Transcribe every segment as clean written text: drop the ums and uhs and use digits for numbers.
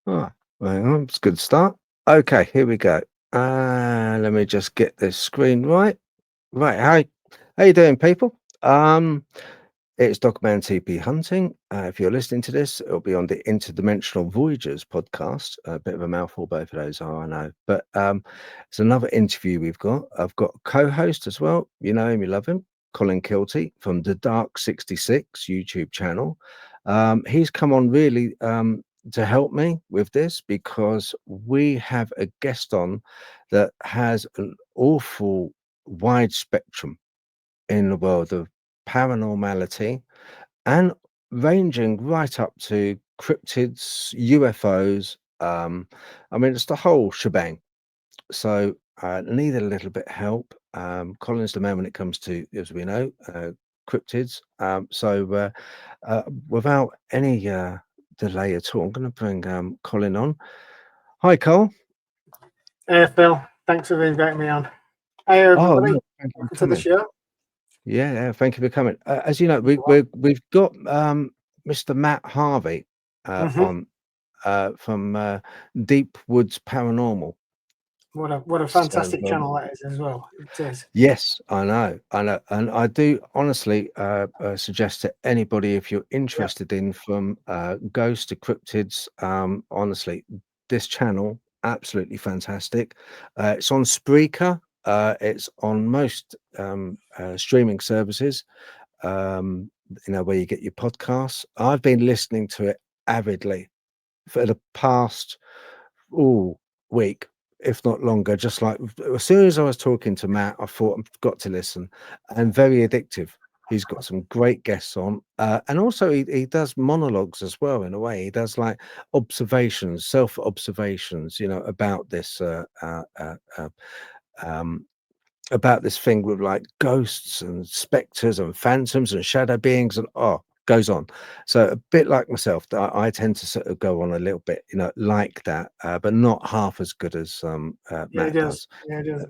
Oh, well, it's a good start. Okay, here we go. Let me just get this screen right. Right, hi. How you doing, people? It's Dogman Teepee Hunting. If you're listening to this, it'll be on the Interdimensional Voyagers podcast. A bit of a mouthful, both of those are, I know. But it's another interview we've got. I've got a co-host as well. You know him, you love him. Colin Keelty from the Dark 66 YouTube channel. He's come on really to help me with this because we have a guest on that has an awful wide spectrum in the world of paranormality and ranging right up to cryptids, UFOs. I mean, it's the whole shebang. So I need a little bit help. Colin's the man when it comes to, as we know, cryptids. Without any delay at all, I'm going to bring Colin on. Hi, Cole. Hey, Phil. Thanks for inviting me on. Hey, Oh, everybody. no, thank you for Welcome to the coming. show. Yeah, thank you for coming. As you know, we've got Mr. Matt Harvey on from Deep Woods Paranormal. What a So, fantastic channel that is as well. It is. yes, I know, and I do honestly suggest to anybody if you're interested in from ghosts to cryptids. Honestly, this channel absolutely fantastic. It's on Spreaker. It's on most streaming services. Where you get your podcasts. I've been listening to it avidly for the past week, if not longer. Just like as soon as I was talking to Matt, I thought I've got to listen, and very addictive. He's got some great guests on, and also he does monologues as well. In a way, he does like observations, self observations, about this um, about this thing with like ghosts and specters and phantoms and shadow beings and goes on. So a bit like myself, I tend to sort of go on a little bit, like that, but not half as good as Yeah, it Matt does. does. Yeah, it does.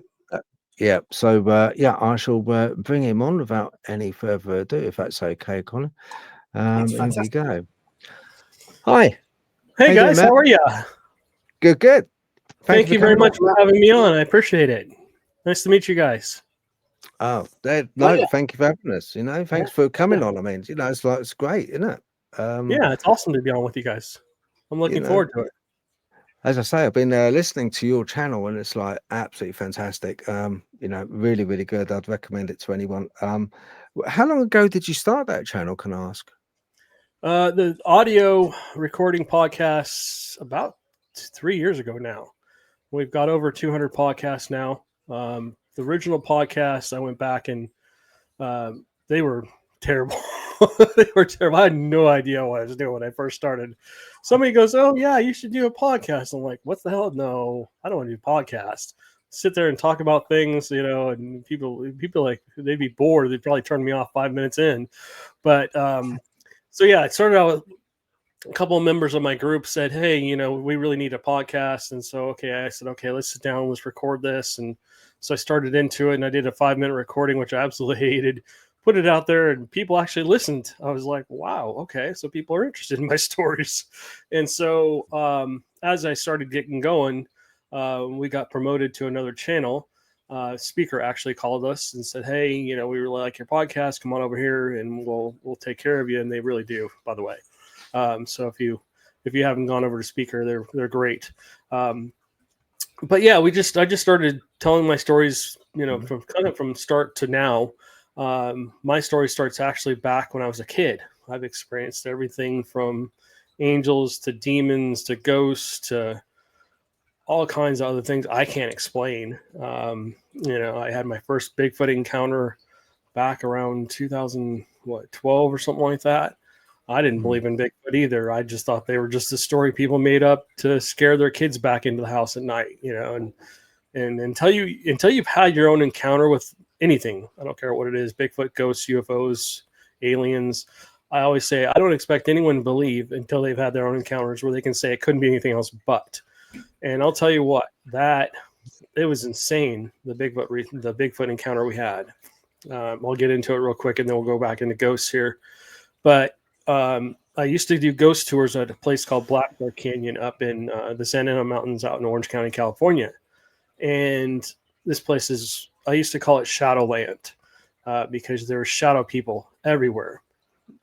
Yeah. So yeah, I shall bring him on without any further ado, if that's okay, Colin. It's Here we fantastic. go. Hi. Hey How you doing, guys, Matt? how are you? Good. Thank you very coming on. much for having me on. I appreciate it. Nice to meet you guys. Oh, yeah. thank you for having us. Thanks for coming on. I mean, it's great, isn't it? Yeah, it's awesome to be on with you guys. I'm looking forward to it. As I say, I've been listening to your channel and it's like absolutely fantastic. Really, really good. I'd recommend it to anyone. How long ago did you start that channel, can I ask? The audio recording podcasts about 3 years ago now. We've got over 200 podcasts now. The original podcasts, I went back and they were terrible. They were terrible. I had no idea what I was doing when I first started. Somebody goes, "Oh yeah, you should do a podcast." I'm like, "What the hell? No, I don't want to do a podcast." Sit there and talk about things, and people like they'd be bored. They'd probably turn me off 5 minutes in. But so yeah, it started out with a couple of members of my group said, "Hey, we really need a podcast." And so, I said, "Okay, let's sit down, let's record this." And so I started into it and I did a 5-minute recording, which I absolutely hated, put it out there and people actually listened. I was like, wow, okay. So people are interested in my stories. And so, as I started getting going, we got promoted to another channel. Speaker actually called us and said, "Hey, we really like your podcast. Come on over here and we'll take care of you." And they really do, by the way. So if you haven't gone over to Speaker, they're great. But yeah, I just started telling my stories, from start to now. My story starts actually back when I was a kid. I've experienced everything from angels to demons to ghosts to all kinds of other things I can't explain. I had my first Bigfoot encounter back around 2012 or something like that. I didn't believe in Bigfoot either. I just thought they were just a story people made up to scare their kids back into the house at night, and until you've had your own encounter with anything, I don't care what it is, Bigfoot, ghosts, UFOs, aliens, I always say I don't expect anyone to believe until they've had their own encounters where they can say it couldn't be anything else but. And I'll tell you what, that it was insane, the Bigfoot encounter we had. I'll get into it real quick and then we'll go back into ghosts here. But I used to do ghost tours at a place called Black Bear Canyon up in the Santa Ana Mountains out in Orange County, California. And this place is, I used to call it Shadowland because there were shadow people everywhere,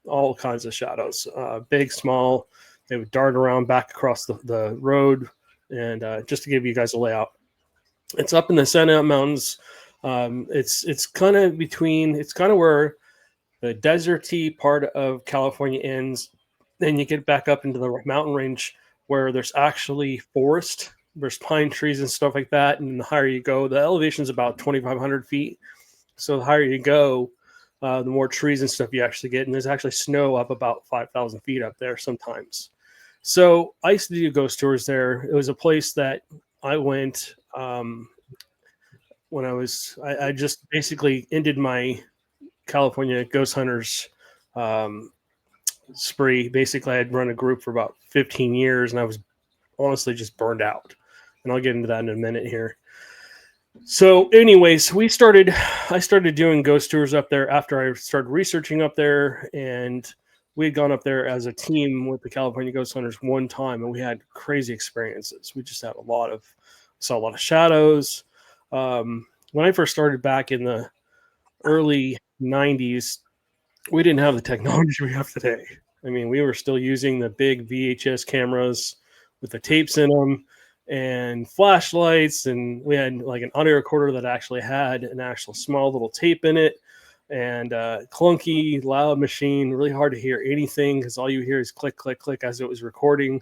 all kinds of shadows, big, small. They would dart around back across the road. And just to give you guys a layout, it's up in the Santa Ana Mountains. It's kind of between, it's kind of where the deserty part of California ends. Then you get back up into the mountain range where there's actually forest. There's pine trees and stuff like that. And the higher you go, the elevation is about 2,500 feet. So the higher you go, the more trees and stuff you actually get. And there's actually snow up about 5,000 feet up there sometimes. So I used to do ghost tours there. It was a place that I went when I just basically ended my California ghost hunters spree. Basically, I had run a group for about 15 years, and I was honestly just burned out. And I'll get into that in a minute here. So, anyways, I started doing ghost tours up there after I started researching up there, and we had gone up there as a team with the California Ghost Hunters one time, and we had crazy experiences. We just had saw a lot of shadows. When I first started back in the early 90s, we didn't have the technology we have today. I mean, we were still using the big VHS cameras with the tapes in them and flashlights, and we had like an audio recorder that actually had an actual small little tape in it, and clunky, loud machine, really hard to hear anything because all you hear is click, click, click as it was recording.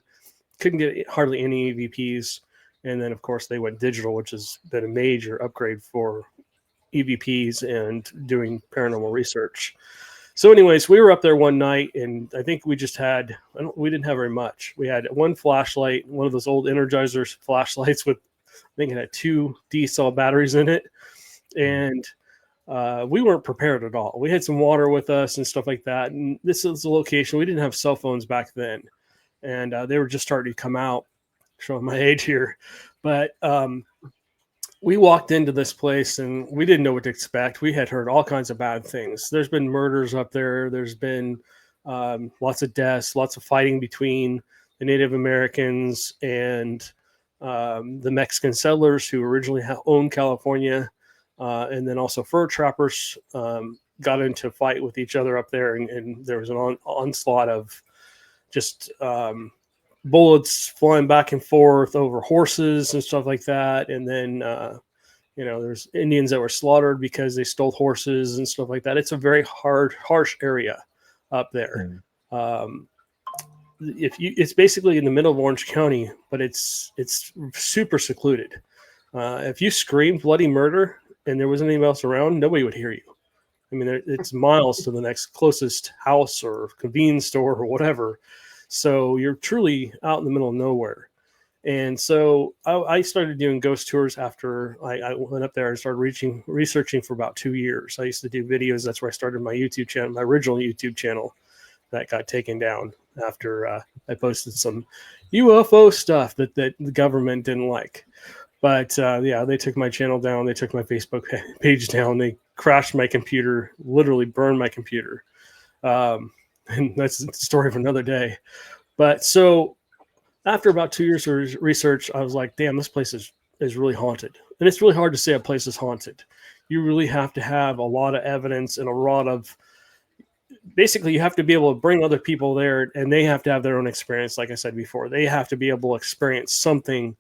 Couldn't get hardly any EVPs. And then, of course, they went digital, which has been a major upgrade for EVPs and doing paranormal research. So anyways, we were up there one night, and I think we just had, we didn't have very much. We had one flashlight, one of those old Energizers flashlights with, I think it had 2 D-cell batteries in it. And we weren't prepared at all. We had some water with us and stuff like that. And this is a location, we didn't have cell phones back then. And they were just starting to come out, showing my age here. But we walked into this place and we didn't know what to expect. We had heard all kinds of bad things. There's been murders up there. There's been lots of deaths, lots of fighting between the Native Americans and the Mexican settlers who originally owned California. And then also fur trappers got into a fight with each other up there. And there was an onslaught of just bullets flying back and forth over horses and stuff like that. And then, there's Indians that were slaughtered because they stole horses and stuff like that. It's a very harsh area up there. It's basically in the middle of Orange County, but it's super secluded. If you screamed bloody murder and there wasn't anybody else around, nobody would hear you. I mean, it's miles to the next closest house or convenience store or whatever. So you're truly out in the middle of nowhere. And so I started doing ghost tours after I went up there and started researching for about 2 years. I used to do videos. That's where I started my YouTube channel, my original YouTube channel that got taken down after I posted some UFO stuff that the government didn't like. But they took my channel down. They took my Facebook page down. They crashed my computer, literally burned my computer. And that's the story of another day. But so after about 2 years of research, I was like, damn, this place is really haunted. And it's really hard to say a place is haunted. You really have to have a lot of evidence and a lot of, basically you have to be able to bring other people there, and they have to have their own experience. Like I said before, they have to be able to experience something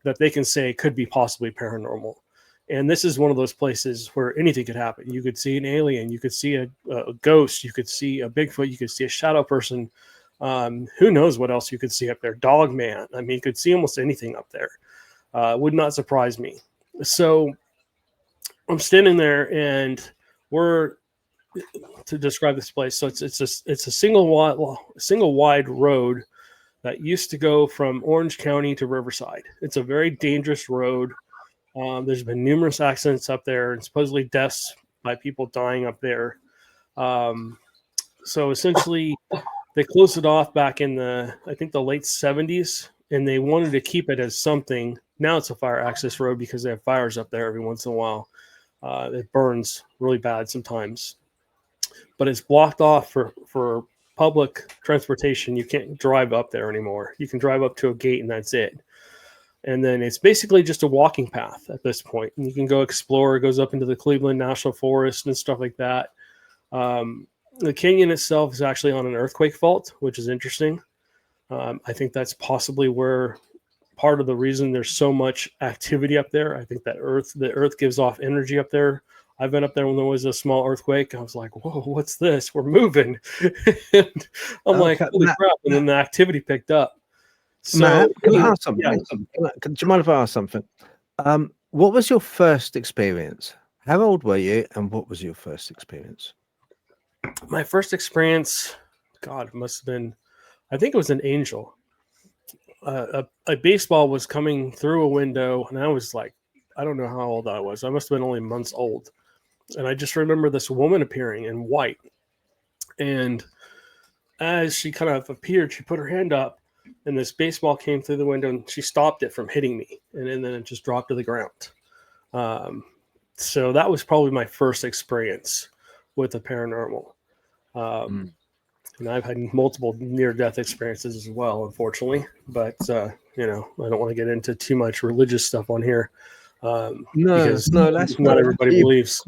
that they can say could be possibly paranormal. And this is one of those places where anything could happen. You could see an alien, you could see a ghost, you could see a Bigfoot, you could see a shadow person. Who knows what else you could see up there? Dogman. I mean, you could see almost anything up there. Would not surprise me. So I'm standing there, and to describe this place. So it's a single wide road that used to go from Orange County to Riverside. It's a very dangerous road. There's been numerous accidents up there and supposedly deaths by people dying up there. So essentially, they closed it off back in the late 70s, and they wanted to keep it as something. Now it's a fire access road because they have fires up there every once in a while. It burns really bad sometimes. But it's blocked off for public transportation. You can't drive up there anymore. You can drive up to a gate and that's it. And then it's basically just a walking path at this point. And you can go explore. It goes up into the Cleveland National Forest and stuff like that. The canyon itself is actually on an earthquake fault, which is interesting. I think that's possibly where part of the reason there's so much activity up there. I think that the earth gives off energy up there. I've been up there when there was a small earthquake. I was like, whoa, what's this? We're moving. And I'm like, holy crap. And then the activity picked up. So, Matt, can I ask something? yeah. Do you mind if I ask something? What was your first experience? How old were you, and what was your first experience? My first experience, God, must have been, I think it was an angel. A baseball was coming through a window, and I was like, I don't know how old I was. I must have been only months old. And I just remember this woman appearing in white. And as she kind of appeared, she put her hand up, and this baseball came through the window, and she stopped it from hitting me. And then it just dropped to the ground. So that was probably my first experience with the paranormal. And I've had multiple near-death experiences as well, unfortunately. But, I don't want to get into too much religious stuff on here because that's not everybody believes.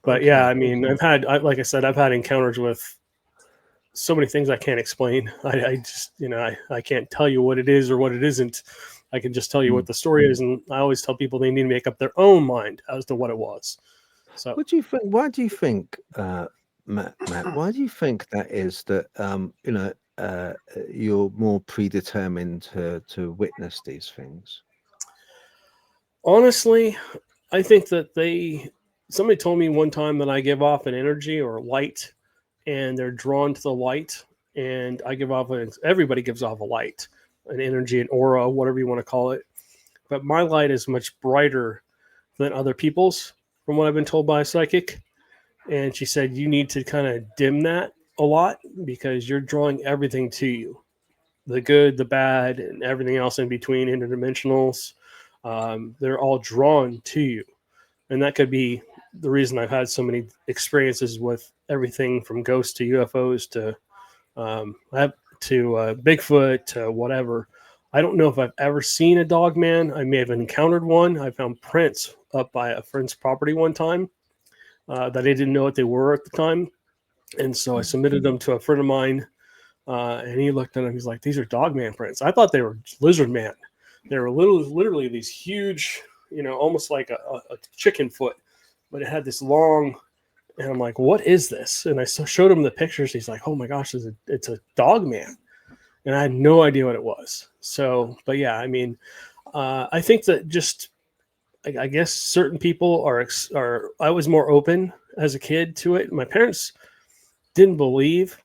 But, okay. yeah, I mean, like I said, I've had encounters with so many things I can't explain. I just, I can't tell you what it is or what it isn't. I can just tell you what the story is. And I always tell people they need to make up their own mind as to what it was. So what do you think? Why do you think, Matt, why do you think that is that, you're more predetermined to witness these things? honestly, I think that somebody told me one time that I give off an energy or light and they're drawn to the light, and I give off everybody gives off a light, an energy, an aura, whatever you want to call it. But my light is much brighter than other people's, from what I've been told by a psychic. And she said, you need to kind of dim that a lot because you're drawing everything to you, the good, the bad, and everything else in between, interdimensionals. They're all drawn to you. And that could be the reason I've had so many experiences with everything from ghosts to UFOs to Bigfoot to whatever. I don't know if I've ever seen a Dogman. I may have encountered one. I found prints up by a friend's property one time that I didn't know what they were at the time. And so I submitted them to a friend of mine, and he looked at them. He's like, these are Dogman prints. I thought they were lizard man. They were literally these huge, almost like a chicken foot, but it had this long, and I'm like, what is this? And I showed him the pictures. He's like, oh my gosh, it's a Dogman. And I had no idea what it was. So, but yeah, I mean, I think that just, I guess certain people I was more open as a kid to it. My parents didn't believe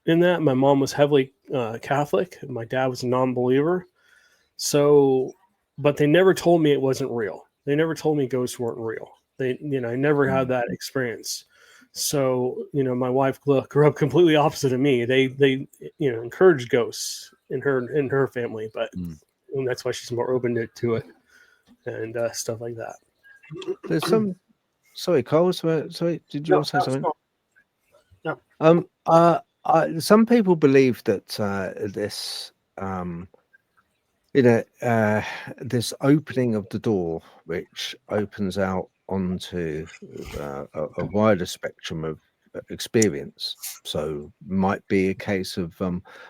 in that. My mom was heavily Catholic, and my dad was a non-believer. So, but they never told me it wasn't real. They never told me ghosts weren't real. I never had that experience. So, my wife grew up completely opposite of me. They encouraged ghosts in her family, but and that's why she's more open to it and stuff like that. There's some. Sorry, Cole. Sorry, did you want to say something? No. Some people believe that this, this opening of the door, which opens out onto a wider spectrum of experience. So might be a case of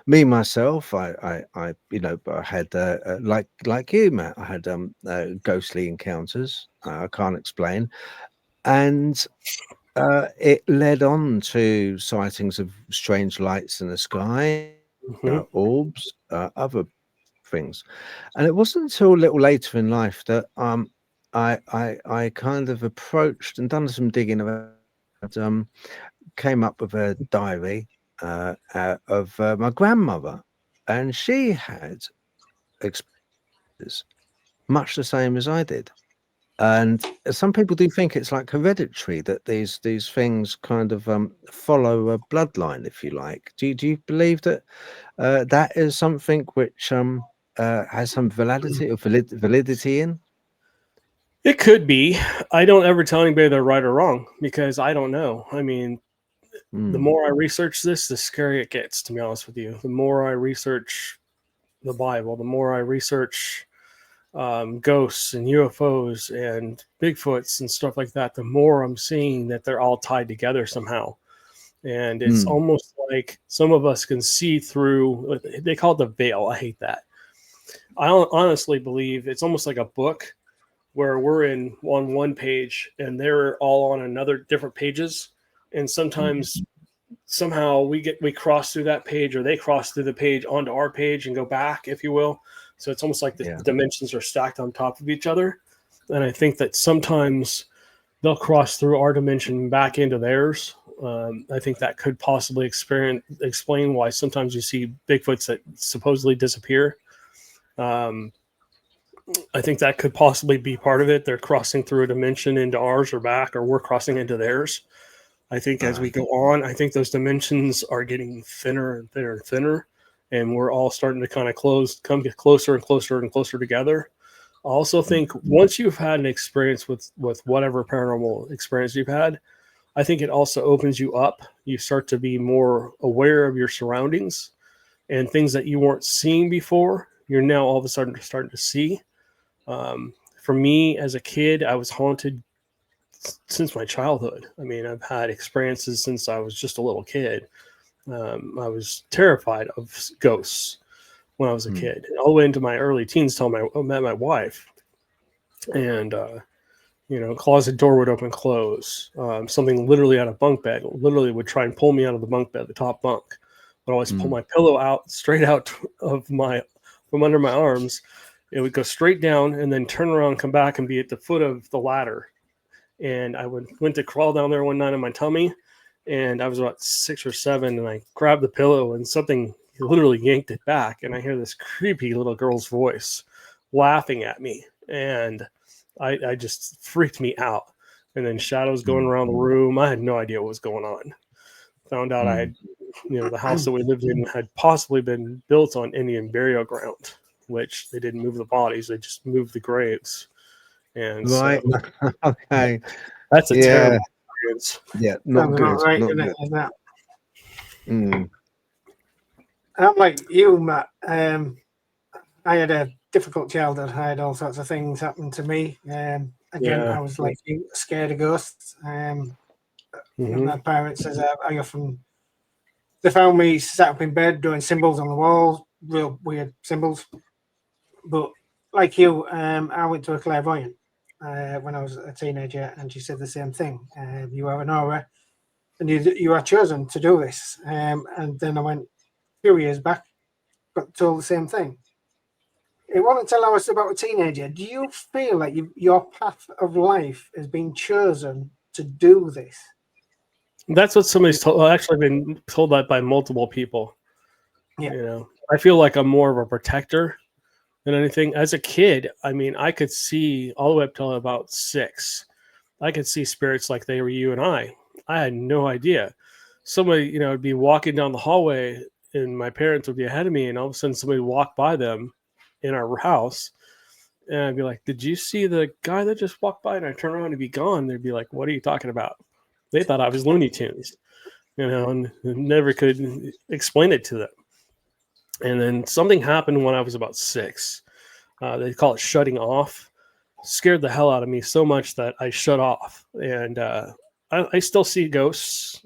me myself. I had like you, Matt. I had ghostly encounters. I can't explain, and it led on to sightings of strange lights in the sky, orbs, other things. And it wasn't until a little later in life that I kind of approached and done some digging about, came up with a diary of my grandmother, and she had experiences much the same as I did. And some people do think it's like hereditary, that these things kind of follow a bloodline, if you like. Do you believe that that is something which has some validity or validity in? It could be. I don't ever tell anybody they're right or wrong because I don't know. I mean, the more I research this, the scarier it gets, to be honest with you. The more I research the Bible, the more I research ghosts and UFOs and Bigfoots and stuff like that, the more I'm seeing that they're all tied together somehow. And it's almost like some of us can see through, they call it the veil. I hate that. I honestly believe it's almost like a book where we're on one page and they're all on another different pages. And sometimes somehow we cross through that page, or they cross through the page onto our page and go back, if you will. So it's almost like the dimensions are stacked on top of each other. And I think that sometimes they'll cross through our dimension back into theirs. I think that could possibly explain why sometimes you see Bigfoots that supposedly disappear. I think that could possibly be part of it. They're crossing through a dimension into ours or back, or we're crossing into theirs. I think as we go on, I think those dimensions are getting thinner and thinner and thinner, and we're all starting to kind of get closer and closer and closer together. I also think once you've had an experience with whatever paranormal experience you've had, I think it also opens you up. You start to be more aware of your surroundings and things that you weren't seeing before. You're now all of a sudden starting to see. For me, as a kid, I was haunted since my childhood. I mean, I've had experiences since I was just a little kid. I was terrified of ghosts when I was a kid, all the way into my early teens till I met my wife. And, closet door would open, close. Something literally out of bunk bed literally would try and pull me out of the bunk bed, the top bunk. But I always pull my pillow out, straight out from under my arms. It would go straight down and then turn around, come back and be at the foot of the ladder. And I went to crawl down there one night on my tummy, and I was about 6 or 7, and I grabbed the pillow and something literally yanked it back. And I hear this creepy little girl's voice laughing at me. And I just freaked me out. And then shadows going around the room. I had no idea what was going on. Found out I had, the house that we lived in had possibly been built on Indian burial ground, which they didn't move the bodies. They just moved the graves. And right. so, Okay. that's a terrible experience. Yeah. Not good. Not right, Not isn't good. it? Isn't that? I'm like you, Matt. I had a difficult childhood. I had all sorts of things happen to me. Again, I was like you, scared of ghosts. My parents says they found me sat up in bed doing symbols on the wall, real weird symbols. But like you, I went to a clairvoyant when I was a teenager, and she said the same thing. You have an aura, and you are chosen to do this. And then I went a few years back, got told the same thing. It wasn't until I was about a teenager. Do you feel like your path of life has been chosen to do this? That's what somebody's told. I've actually been told that by multiple people. Yeah. I feel like I'm more of a protector than anything. As a kid, I mean, I could see all the way up till about 6. I could see spirits like they were you and I. I had no idea. Somebody, would be walking down the hallway, and my parents would be ahead of me, and all of a sudden somebody would walk by them in our house, and I'd be like, "Did you see the guy that just walked by?" And I turn around and be gone. They'd be like, "What are you talking about?" They thought I was Looney Tunes, and never could explain it to them. And then something happened when I was about 6. They call it shutting off. Scared the hell out of me so much that I shut off. And I still see ghosts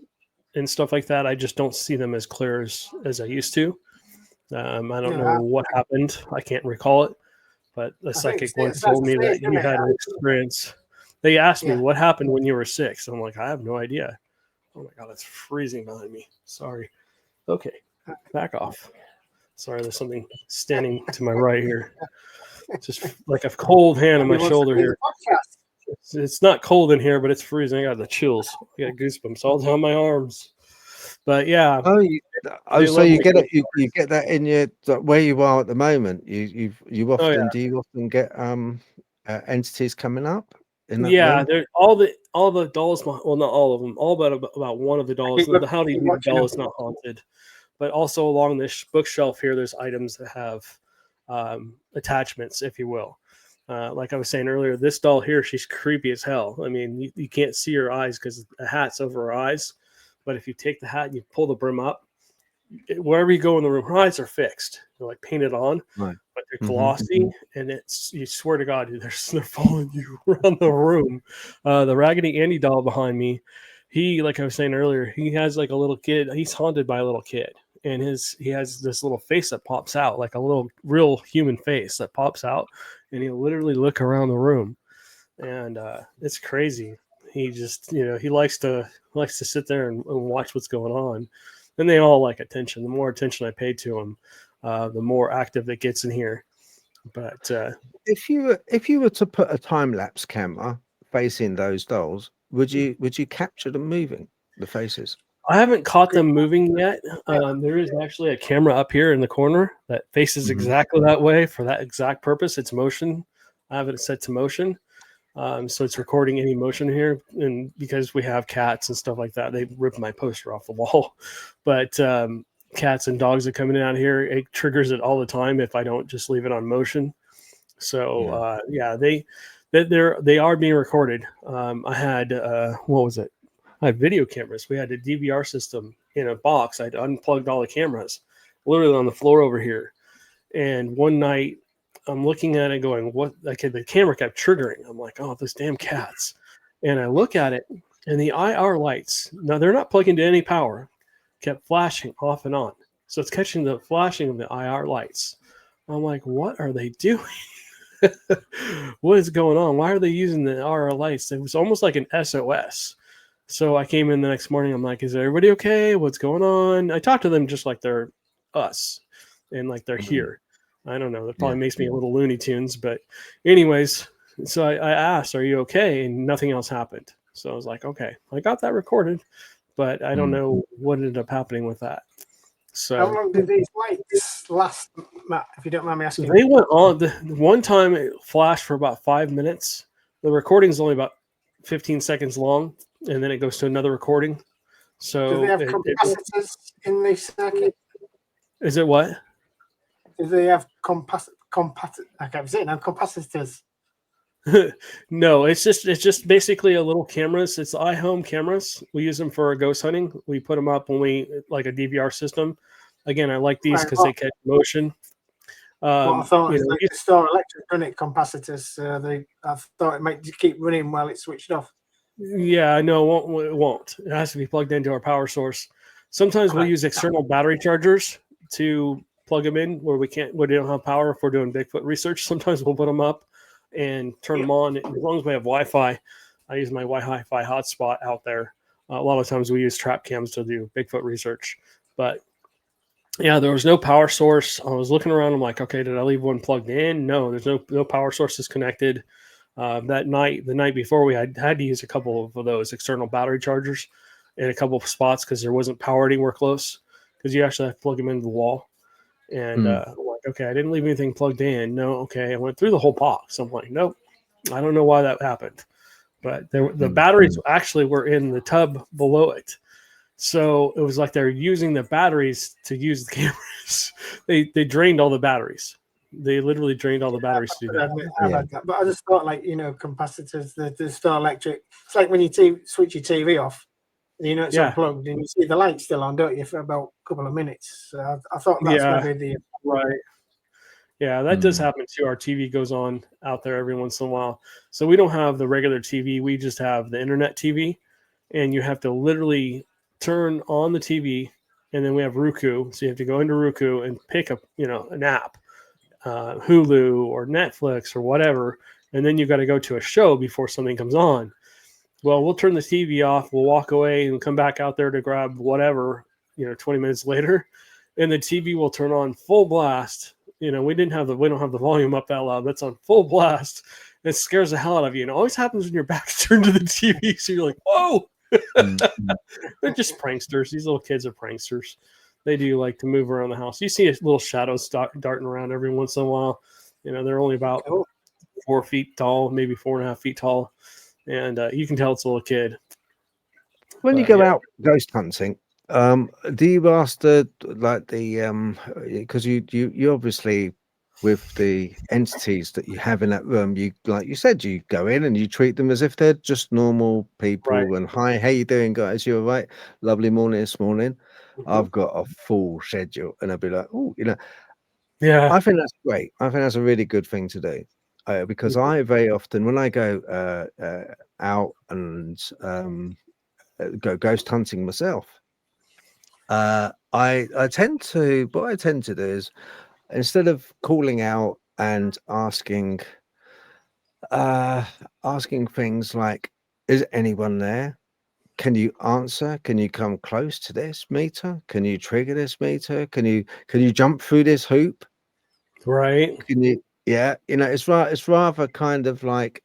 and stuff like that. I just don't see them as clear as I used to. I don't know what happened. I can't recall it. But the psychic once told me that you had an experience. They asked me, what happened when you were 6? I'm like, I have no idea. Oh my God, it's freezing behind me. Sorry. Okay, back off. Sorry, there's something standing to my right here. Just like a cold hand on my shoulder here. It's not cold in here, but it's freezing. I got the chills. I got goosebumps all down my arms. But yeah. So you get it. You get that in your where you are at the moment. You often do you often get entities coming up in that room? They're all the dolls. Well, not all of them. All but about one of the dolls. The Howdy Doody doll is not haunted. But also along this bookshelf here, there's items that have attachments, if you will. Like I was saying earlier, this doll here, she's creepy as hell. I mean, you can't see her eyes because the hat's over her eyes. but if you take the hat and you pull the brim up, wherever you go in the room, her eyes are fixed. They're like painted on, Right. but they're glossy, and it's, you swear to God, they're following you around the room. The Raggedy Andy doll behind me, he, like I was saying earlier, he has like a little kid. He's haunted by a little kid, and he has this little face that pops out, like a little real human face that pops out, and he'll literally look around the room, and it's crazy. He just, he likes to sit there and watch what's going on. And they all like attention. The more attention I pay to him, the more active it gets in here. But if you were to put a time lapse camera facing those dolls, would you capture them moving, the faces? I haven't caught them moving yet. There is actually a camera up here in the corner that faces exactly that way for that exact purpose. It's motion. I have it set to motion. So it's recording any motion here, and because we have cats and stuff like that, they rip my poster off the wall. But cats and dogs that come in and out here, it triggers it all the time if I don't just leave it on motion. So they are being recorded. I had what was it? I had video cameras. We had a DVR system in a box. I'd unplugged all the cameras, literally on the floor over here. And one night, I'm looking at it going, what? Like, the camera kept triggering. I'm like, oh, those damn cats. And I look at it, and the IR lights, now they're not plugged into any power, kept flashing off and on. So it's catching the flashing of the IR lights. I'm like, what are they doing? What is going on? Why are they using the IR lights? It was almost like an SOS. So I came in the next morning. I'm like, is everybody okay? What's going on? I talked to them just like they're us and like they're here. I don't know. That probably makes me a little Looney Tunes, but anyways, so I asked, are you okay? And nothing else happened. So I was like, okay, I got that recorded, but I don't know what ended up happening with that. So how long did these lights last, Matt, if you don't mind me asking? They went on. The one time it flashed for about 5 minutes. The recording is only about 15 seconds long, and then it goes to another recording. So do they have capacitors in the circuit? Is it what? Do they have capacitors? No, it's just basically a little cameras. It's iHome cameras. We use them for ghost hunting. We put them up when we like a DVR system. Again, I like these because they catch motion. I thought it was like store electric, running capacitors. I thought it might keep running while it's switched off. Yeah, no, it won't. It has to be plugged into our power source. Sometimes we'll use external battery chargers to plug them in where we don't have power if we're doing Bigfoot research. Sometimes we'll put them up and turn them on. As long as we have Wi-Fi, I use my Wi-Fi hotspot out there. A lot of times we use trap cams to do Bigfoot research. But yeah, there was no power source. I was looking around. I'm like, okay, did I leave one plugged in? No, there's no power sources connected. The night before, we had to use a couple of those external battery chargers in a couple of spots because there wasn't power anywhere close, because you actually have to plug them into the wall. And I'm like, okay, I didn't leave anything plugged in. No, okay. I went through the whole box. I'm like, nope, I don't know why that happened. But the batteries actually were in the tub below it. So it was like they're using the batteries to use the cameras. They drained all the batteries. They literally drained all the batteries to do that. I like that. But I just thought, like, capacitors, the store electric. It's like when you switch your TV off, and it's unplugged, and you see the light still on, don't you, for about a couple of minutes. So I thought that's maybe the right. Yeah, that does happen too. Our TV goes on out there every once in a while. So we don't have the regular TV. We just have the internet TV, and you have to literally turn on the TV, and then we have Roku. So you have to go into Roku and pick up, an app, Hulu or Netflix or whatever, and then you got to go to a show before something comes on. Well, we'll turn the TV off. We'll walk away and come back out there to grab whatever, 20 minutes later, and the TV will turn on full blast. We don't have the volume up that loud. That's on full blast. It scares the hell out of you. And it always happens when your back's turned to the TV. So you're like, whoa. They're just pranksters. These little kids are pranksters. They do like to move around the house. You see a little shadows darting around every once in a while. They're only about 4 feet tall, maybe 4.5 feet tall. And you can tell it's a little kid. When you go out ghost hunting, do you ask because you obviously with the entities that you have in that room. You, like you said, you go in and you treat them as if they're just normal people. Right. And hi, how you doing, guys? You all right? Lovely morning this morning. I've got a full schedule, and I'll be like, oh, Yeah. I think that's great. I think that's a really good thing to do, because I very often, when I go out and go ghost hunting myself, I tend to, what I tend to do is, instead of calling out and asking things like, is anyone there? Can you answer? Can you come close to this meter? Can you trigger this meter? Can you jump through this hoop? Right. Can you, yeah, it's rather kind of like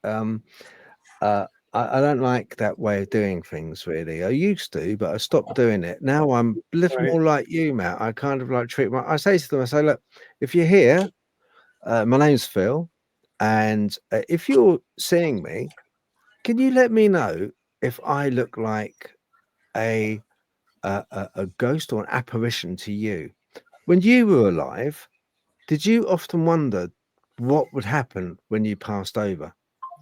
I don't like that way of doing things, really. I used to, but I stopped doing it. Now I'm a little Right. more like you, Matt. I kind of like I say to them, I say, look, if you're here, my name's Phil, and if you're seeing me, can you let me know if I look like a a ghost or an apparition to you? When you were alive, did you often wonder what would happen when you passed over?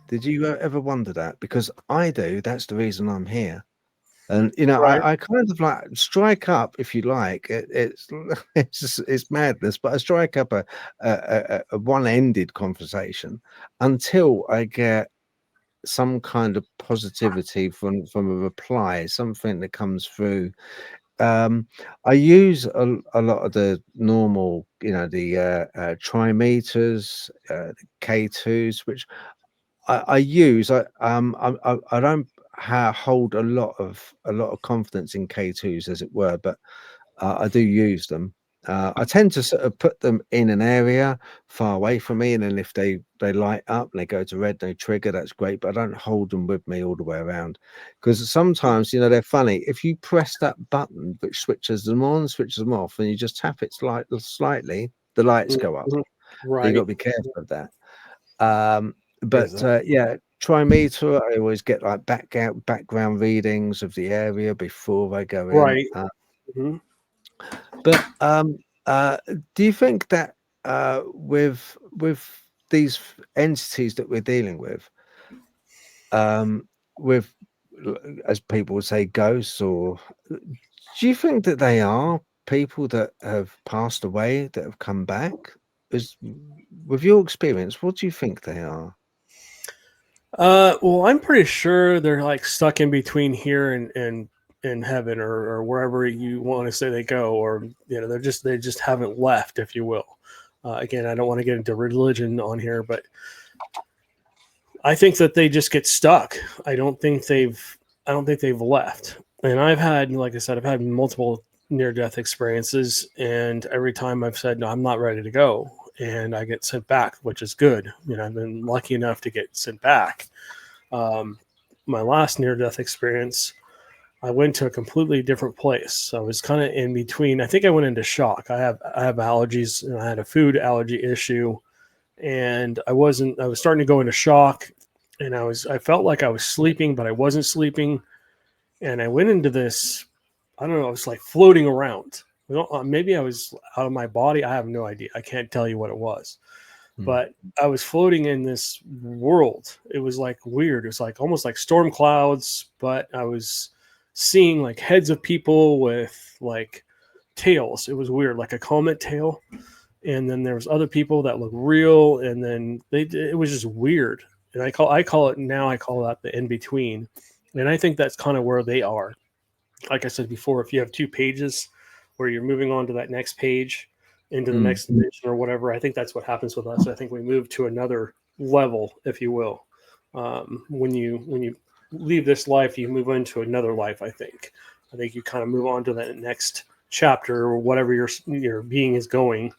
Did you ever wonder that? Because I do. That's the reason I'm here. And Right. I kind of like strike up, if you like. It's it's madness, but I strike up a one-ended conversation until I get some kind of positivity from a reply, something that comes through. I use a lot of the normal, the trimeters, the K2s, which I use. I don't hold a lot of confidence in K2s, as it were, but I do use them. I tend to sort of put them in an area far away from me, and then if they light up and they go to red, they trigger. That's great, but I don't hold them with me all the way around, because sometimes they're funny. If you press that button which switches them on, switches them off, and you just tap it slightly, the lights go up. Mhm. So you got Right. to be careful of that. But Exactly. yeah, trimeter. I always get like background readings of the area before I go in. Right. Mhm. But do you think that with these entities that we're dealing with, as people would say, ghosts, or do you think that they are people that have passed away that have come back? Is With your experience, what do you think they are? Well, I'm pretty sure they're like stuck in between here and in heaven or wherever you want to say they go, or they just haven't left, if you will. Again, I don't want to get into religion on here, but I think that they just get stuck. I don't think they've left. And I've had, like I said, I've had multiple near death experiences, and every time I've said no, I'm not ready to go, and I get sent back, which is good. I've been lucky enough to get sent back. My last near death experience, I went to a completely different place. I was kind of in between. I think I went into shock. I have allergies, and I had a food allergy issue, and I was starting to go into shock, and I felt like I was sleeping, but I wasn't sleeping, and I went into this. I don't know. I was like floating around. Maybe I was out of my body. I have no idea. I can't tell you what it was, but I was floating in this world. It was like weird. It was like almost like storm clouds, but I was seeing like heads of people with like tails. It was weird, like a comet tail. And then there was other people that looked real, and then it was just weird. And I call it now. I call that the in between, and I think that's kind of where they are. Like I said before, if you have two pages where you're moving on to that next page into the next dimension or whatever, I think that's what happens with us. I think we move to another level, if you will. When you leave this life, you move into another life. I think you kind of move on to that next chapter or whatever your being is going.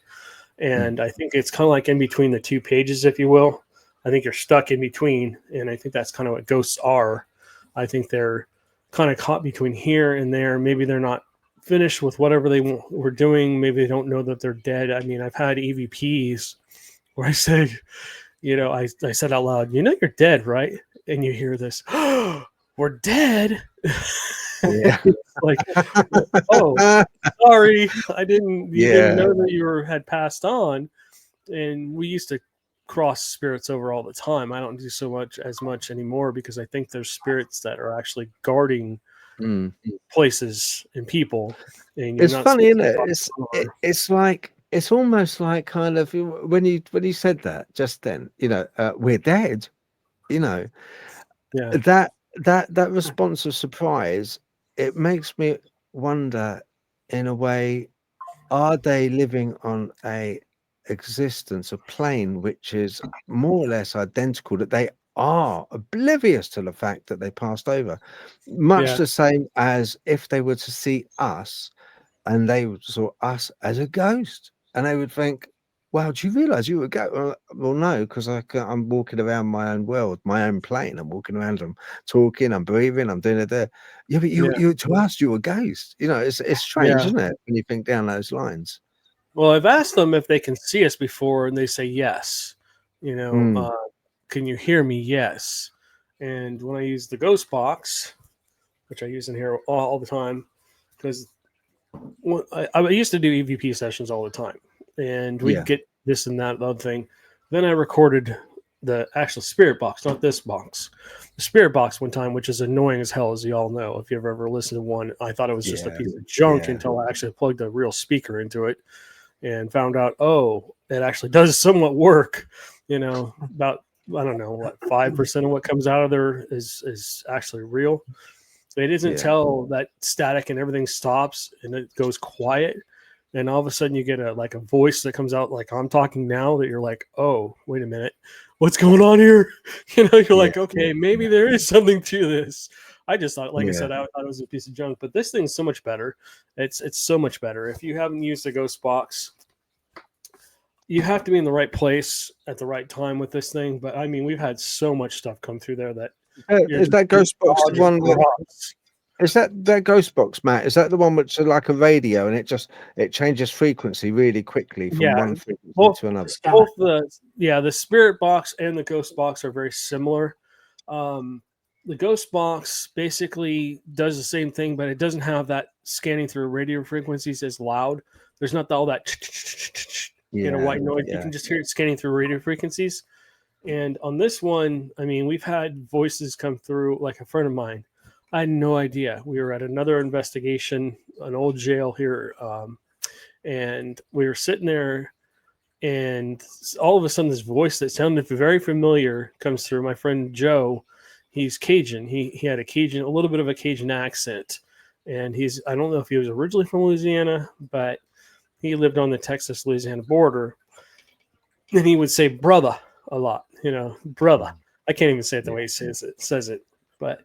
And I think it's kind of like in between the two pages, if you will. I think you're stuck in between, and I think that's kind of what ghosts are. I think they're kind of caught between here and there. Maybe they're not finished with whatever they were doing. Maybe they don't know that they're dead. I mean, I've had EVPs where I said, I said out loud, you're dead, right? And you hear this, oh, we're dead. Yeah. Like, oh, sorry, you didn't know that you had passed on. and we used to cross spirits over all the time. I don't do as much anymore because I think there's spirits that are actually guarding places and people. And you're It's not funny, isn't supposed it? to It's like, it's almost like kind of when you said that just then, we're dead, yeah. that response of surprise, it makes me wonder, in a way, are they living on a existence, a plane which is more or less identical, that they are oblivious to the fact that they passed over, much Yeah. the same as if they were to see us and they saw us as a ghost, and they would think, wow, do you realize you were a ghost? Well, no, because I'm walking around my own world, my own plane. I'm walking around, I'm talking, I'm breathing, I'm doing it there. Yeah, but you to us, you're a ghost. It's strange, Yeah. isn't it, when you think down those lines? Well, I've asked them if they can see us before, and they say yes. Can you hear me? Yes. And when I use the ghost box, which I use in here all the time, because I used to do EVP sessions all the time, and we'd get this and that other thing. Then I recorded the actual spirit box, not this box. The spirit box one time, which is annoying as hell, as you all know. If you've ever listened to one, I thought it was just a piece of junk until I actually plugged a real speaker into it and found out, it actually does somewhat work. About, I don't know, what, 5% of what comes out of there is actually real. It isn't until that static and everything stops and it goes quiet, and all of a sudden you get a voice that comes out like I'm talking now, that you're like, oh, wait a minute, what's going on here? You're like, okay, maybe there is something to this. I just thought, like I said, I thought it was a piece of junk, but this thing's so much better. It's so much better. If you haven't used a ghost box, you have to be in the right place at the right time with this thing. But I mean, we've had so much stuff come through there that is that ghost box the one is that ghost box, Matt? Is that the one which is like a radio and it changes frequency really quickly from one frequency to another? Both the spirit box and the ghost box are very similar. The ghost box basically does the same thing, but it doesn't have that scanning through radio frequencies as loud. There's not all that white noise. You can just hear it scanning through radio frequencies. And on this one, I mean, we've had voices come through, like a friend of mine. I had no idea. We were at another investigation, an old jail here, and we were sitting there, and all of a sudden this voice that sounded very familiar comes through. My friend Joe, he's Cajun. He had a little bit of a Cajun accent, and I don't know if he was originally from Louisiana, but he lived on the Texas-Louisiana border, and he would say brother a lot, brother. I can't even say it the way he says it. But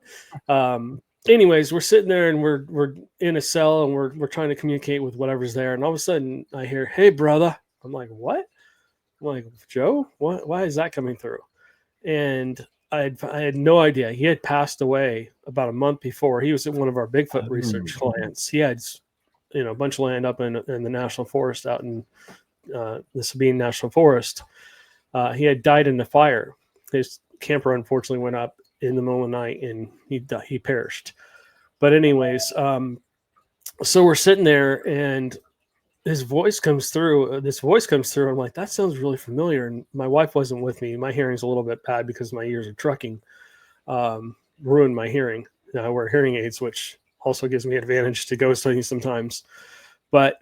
anyways, we're sitting there and we're in a cell and we're trying to communicate with whatever's there. And all of a sudden I hear, hey, brother. I'm like, what? I'm like, Joe, what? Why is that coming through? And I had no idea. He had passed away about a month before. He was at one of our Bigfoot research clients. He had, a bunch of land up in the national forest out in the Sabine National Forest. He had died in the fire. His camper unfortunately went up in the middle of the night and he perished. But anyways, so we're sitting there and this voice comes through. I'm like, that sounds really familiar. And my wife wasn't with me. My hearing's a little bit bad because my ears are trucking, ruined my hearing. Now I wear hearing aids, which also gives me advantage to ghost hunting sometimes. But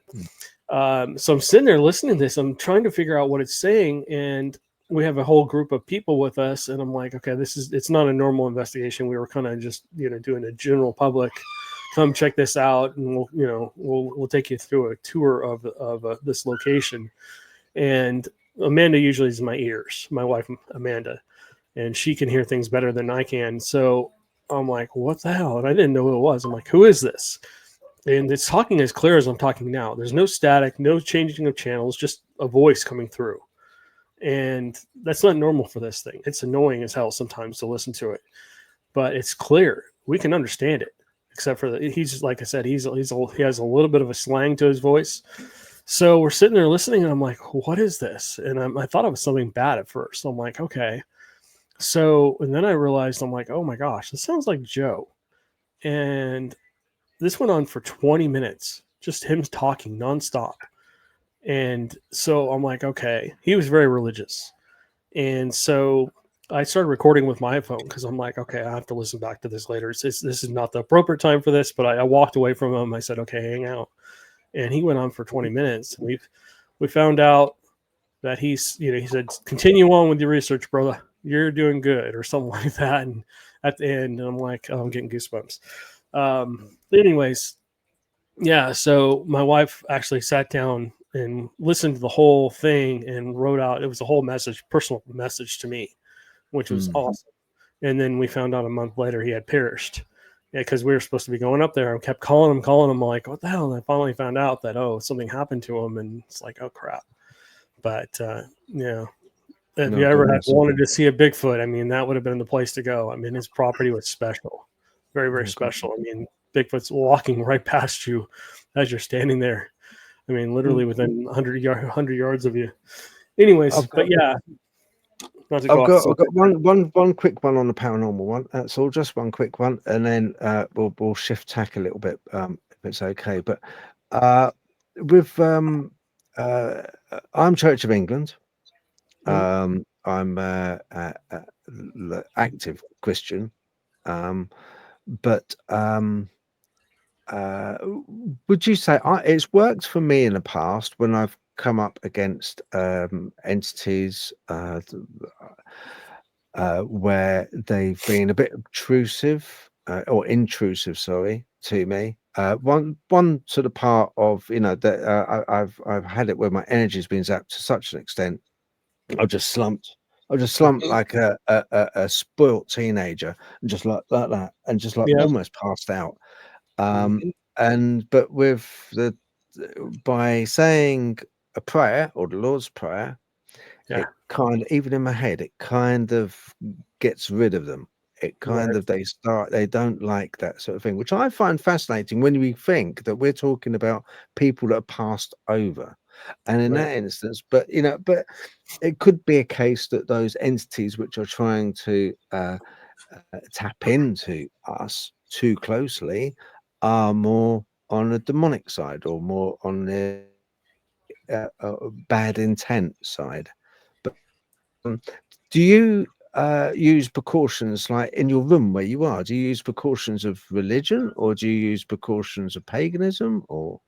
so I'm sitting there listening to this. I'm trying to figure out what it's saying, and we have a whole group of people with us. And I'm like, okay, it's not a normal investigation. We were kind of just doing a general public, come check this out, and we'll take you through a tour of this location. And Amanda usually is my ears, my wife Amanda, and she can hear things better than I can. So I'm like, what the hell? And I didn't know who it was. I'm like, who is this? And it's talking as clear as I'm talking now. There's no static, no changing of channels, just a voice coming through. And that's not normal for this thing. It's annoying as hell sometimes to listen to it, but it's clear. We can understand it, except for he's, like I said, he has a little bit of a slang to his voice. So we're sitting there listening, and I'm like, what is this? And I thought it was something bad at first. So I'm like, okay. So, and then I realized, I'm like, oh my gosh, this sounds like Joe. And this went on for 20 minutes, just him talking nonstop. And so I'm like, okay, he was very religious. And so I started recording with my iPhone because I'm like, okay, I have to listen back to this later. This is not the appropriate time for this, but I walked away from him. I said, okay, hang out. And he went on for 20 minutes. We found out that he said, continue on with your research, brother. You're doing good, or something like that. And at the end, I'm like, oh, I'm getting goosebumps. Anyways, yeah. So my wife actually sat down and listened to the whole thing and wrote out. It was a whole message, personal message to me, which was awesome. And then we found out a month later he had perished. Yeah, because we were supposed to be going up there and kept calling him. Like, what the hell? And I finally found out that, something happened to him. And it's like, oh, crap. But, if you ever had wanted to see a Bigfoot, I mean, that would have been the place to go. I mean, his property was special. Very, very special. I mean, Bigfoot's walking right past you as you're standing there. I mean, literally within 100 yards of you. Anyways, but yeah. I've got one quick one on the paranormal one. That's all, just one quick one, and then we'll shift tack a little bit if it's okay. But with I'm Church of England. I'm active Christian, but would you say it's worked for me in the past when I've come up against entities where they've been a bit intrusive, sorry, to me. One sort of part of that I've had it where my energy's been zapped to such an extent I've just slumped like a spoilt teenager, and just like that, and just like almost passed out. But by saying a prayer or the Lord's Prayer, it kind of, even in my head, it kind of gets rid of them. It kind of, they don't like that sort of thing, which I find fascinating when we think that we're talking about people that are passed over. And in that instance, but it could be a case that those entities which are trying to tap into us too closely are more on the demonic side or more on the bad intent side. But do you use precautions like in your room where you are? Do you use precautions of religion, or do you use precautions of paganism? Or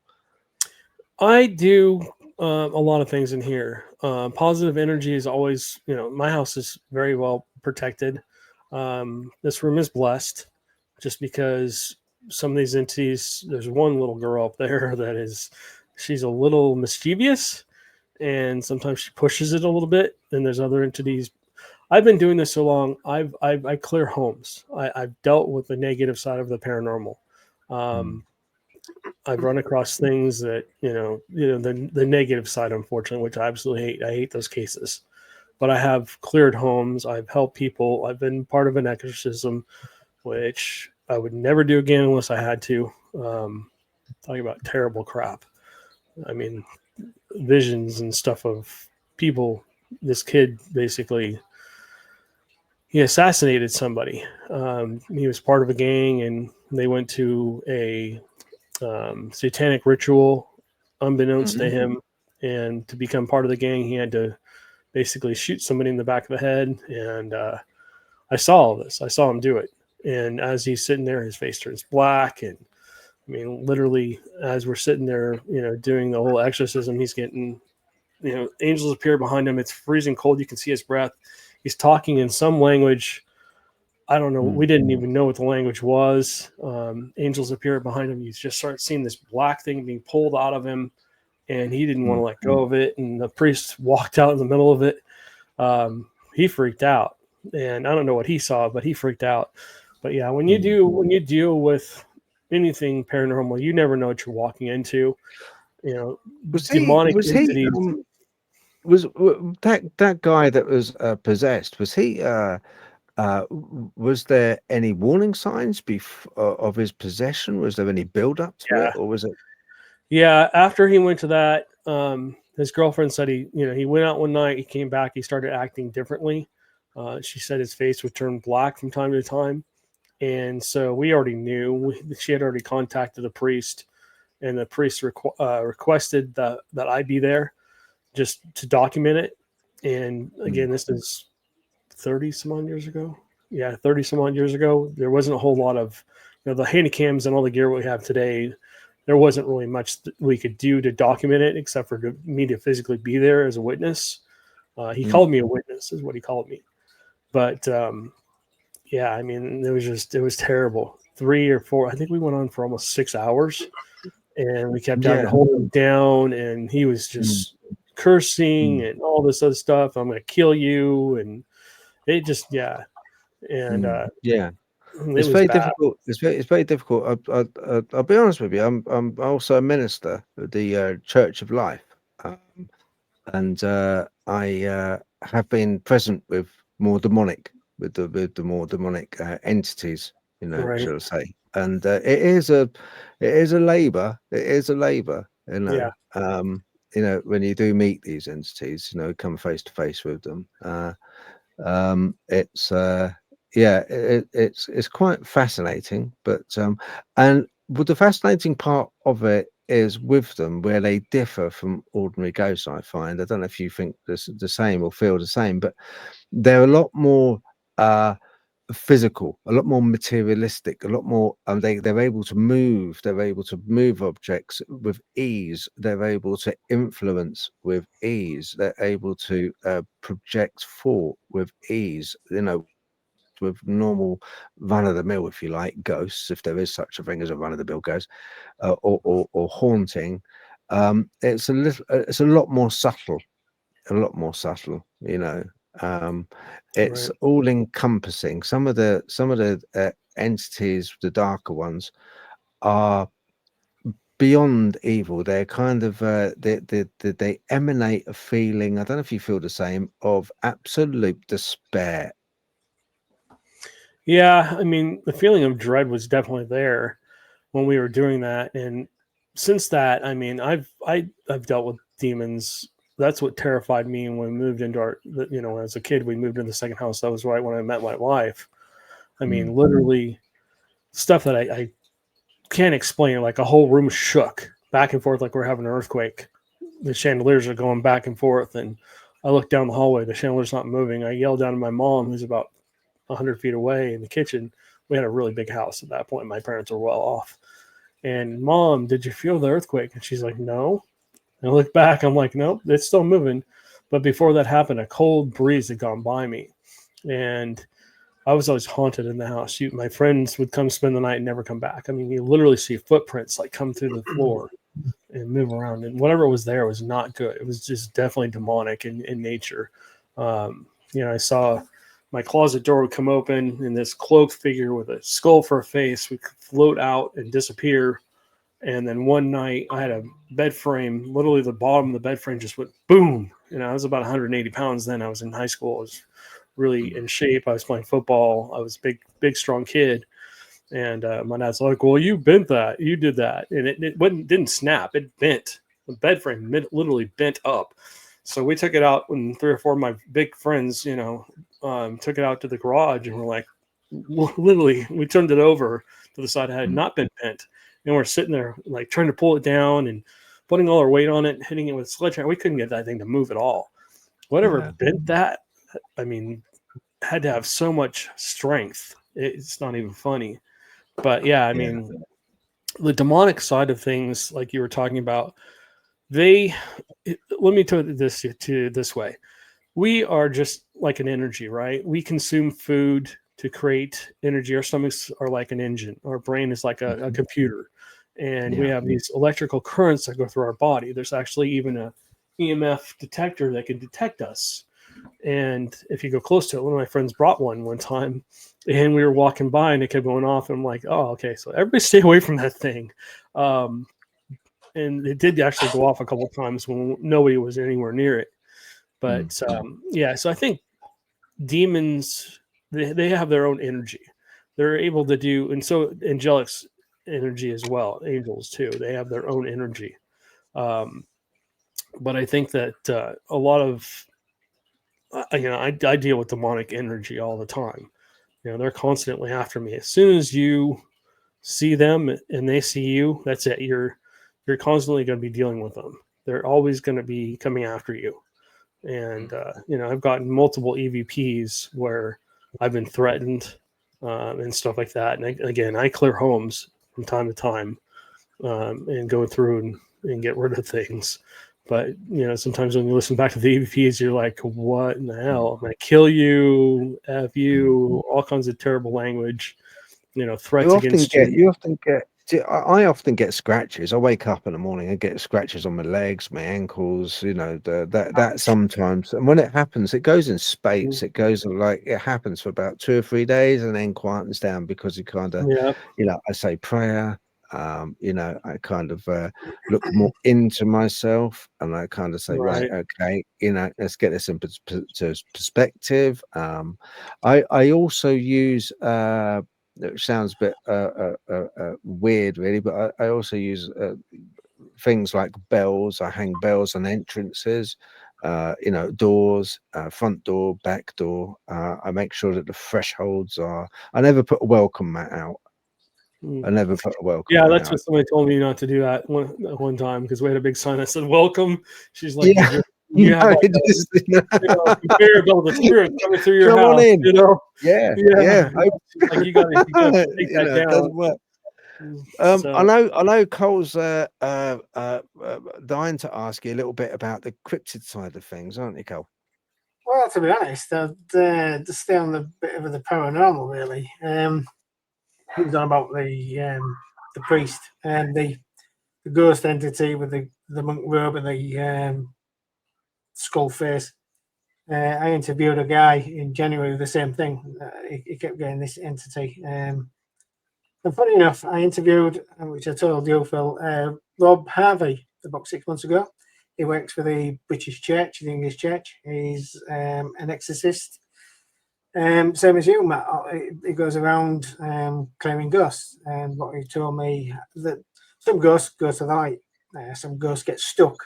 I do a lot of things in here. Positive energy is always, my house is very well protected. This room is blessed just because some of these entities, there's one little girl up there she's a little mischievous, and sometimes she pushes it a little bit. And there's other entities. I've been doing this so long. I clear homes. I've dealt with the negative side of the paranormal. I've run across things that, the negative side, unfortunately, which I absolutely hate. I hate those cases. But I have cleared homes. I've helped people. I've been part of an exorcism, which I would never do again unless I had to. Talking about terrible crap. I mean, visions and stuff of people. This kid basically, he assassinated somebody. He was part of a gang, and they went to a satanic ritual unbeknownst to him, and to become part of the gang he had to basically shoot somebody in the back of the head. And I saw all this. I saw him do it, and as he's sitting there, his face turns black. And I mean, literally, as we're sitting there, doing the whole exorcism, he's getting, angels appear behind him. It's freezing cold. You can see his breath. He's talking in some language. I don't know. We didn't even know what the language was. Angels appear behind him. You just start seeing this black thing being pulled out of him, and he didn't want to let go of it. And the priest walked out in the middle of it. He freaked out, and I don't know what he saw, but he freaked out. But yeah, when you deal with anything paranormal, you never know what you're walking into. Demonic entities. Was that guy that was possessed? Was he? Was there any warning signs of his possession? Was there any build up to it, or was it? Yeah, after he went to that, his girlfriend said he went out one night, he came back, he started acting differently. She said his face would turn black from time to time, and so we already knew. She had already contacted the priest, and the priest requested that I be there just to document it. And again, this is 30 some odd years ago. Yeah, 30 some odd years ago. There wasn't a whole lot of, the handy cams and all the gear we have today. There wasn't really much that we could do to document it except for me to physically be there as a witness. He called me a witness, is what he called me. But yeah, I mean, it was terrible. 3 or 4, I think we went on for almost 6 hours, and we kept having to hold him down, and he was just cursing and all this other stuff. I'm going to kill you. And it just, yeah. And it's very difficult. It's very difficult. I'll be honest with you. I'm also a minister of the Church of Life, and I have been present with more demonic, with the more demonic entities, Right. shall I say? And it is a labor. It is a labor, when you do meet these entities, come face to face with them. It's quite fascinating, but and the fascinating part of it is with them where they differ from ordinary ghosts. I find, I don't know if you think the same or feel the same, but they're a lot more physical, a lot more materialistic, a lot more they're able to move objects with ease, they're able to influence with ease, they're able to project thought with ease, with normal run-of-the-mill, if you like, ghosts, if there is such a thing as a run-of-the-mill ghost, or haunting. It's a lot more subtle, it's all encompassing. Some of the entities, the darker ones, are beyond evil. They're kind of they emanate a feeling, I don't know if you feel the same, of absolute despair. Yeah, I mean, the feeling of dread was definitely there when we were doing that, and since that, I mean, I've dealt with demons. That's what terrified me when we moved into as a kid, we moved into the second house. That was right when I met my wife. I mean, literally stuff that I can't explain. Like a whole room shook back and forth like we're having an earthquake. The chandeliers are going back and forth, and I look down the hallway. The chandelier's not moving. I yell down to my mom, who's about 100 feet away in the kitchen. We had a really big house at that point. My parents were well off. And Mom, did you feel the earthquake? And she's like, no. And I look back, I'm like, nope, it's still moving. But before that happened, a cold breeze had gone by me. And I was always haunted in the house. My friends would come spend the night and never come back. I mean, you literally see footprints like come through the floor and move around. And whatever was there was not good. It was just definitely demonic in nature. I saw my closet door would come open and this cloaked figure with a skull for a face would float out and disappear. And then one night I had a bed frame, literally the bottom of the bed frame just went boom. I was about 180 pounds then. I was in high school. I was really in shape. I was playing football. I was a big, strong kid. And my dad's like, well, you bent that. You did that. And it didn't snap. It bent. The bed frame literally bent up. So we took it out when 3 or 4 of my big friends, took it out to the garage, and we're like, literally, we turned it over to the side that had not been bent. And we're sitting there like trying to pull it down and putting all our weight on it, hitting it with a sledgehammer. We couldn't get that thing to move at all. Whatever bent that, I mean, had to have so much strength. It's not even funny. But yeah, I mean, the demonic side of things, like you were talking about, let me put it this way. We are just like an energy, right? We consume food to create energy. Our stomachs are like an engine. Our brain is like a computer. And we have these electrical currents that go through our body. There's actually even a EMF detector that can detect us. And if you go close to it, one of my friends brought one time, and we were walking by and it kept going off. And I'm like, oh, okay. So everybody stay away from that thing. And it did actually go off a couple of times when nobody was anywhere near it. But so I think demons, they have their own energy. They're able to do, and so angelics energy as well, angels too. They have their own energy. But I think that a lot of, I deal with demonic energy all the time. They're constantly after me. As soon as you see them and they see you, that's it. you're constantly going to be dealing with them. They're always going to be coming after you. And, I've gotten multiple EVPs where I've been threatened and stuff like that. And again, I clear homes from time to time and go through and get rid of things. But, sometimes when you listen back to the EVPs, you're like, what in the hell? I'm going to kill you, F you, all kinds of terrible language, threats against you. You often get, I often get scratches. I wake up in the morning and get scratches on my legs, my ankles, that sometimes. And when it happens, it goes in spates. It goes it happens for about 2 or 3 days and then quietens down because you kind of, I say prayer. I kind of look more into myself and I kind of say, right, okay, let's get this in perspective. I also use, it sounds a bit weird, really, but I also use things like bells. I hang bells on entrances, doors, front door, back door. I make sure that the thresholds are. I never put a welcome mat out. I never put a welcome. Yeah, that's what somebody told me not to do that one time because we had a big sign that said "Welcome." She's like, yeah. You have conveyor belt of spirit coming through your Come house. on in. Yeah. Like you got to take that down. I know Cole's dying to ask you a little bit about the cryptid side of things, aren't you, Cole? Well, to be honest, I'd just stay on the bit of the paranormal, really. He was on about the priest and the ghost entity with the monk robe and the skull face. I interviewed a guy in January with the same thing. He kept getting this entity. And funny enough, I interviewed, which I told you, Phil, Rob Harvey about 6 months ago. He works for the British Church, the English Church. He's an exorcist. Same as you, Matt. He goes around claiming ghosts. And what he told me, that some ghosts go to the light. Some ghosts get stuck.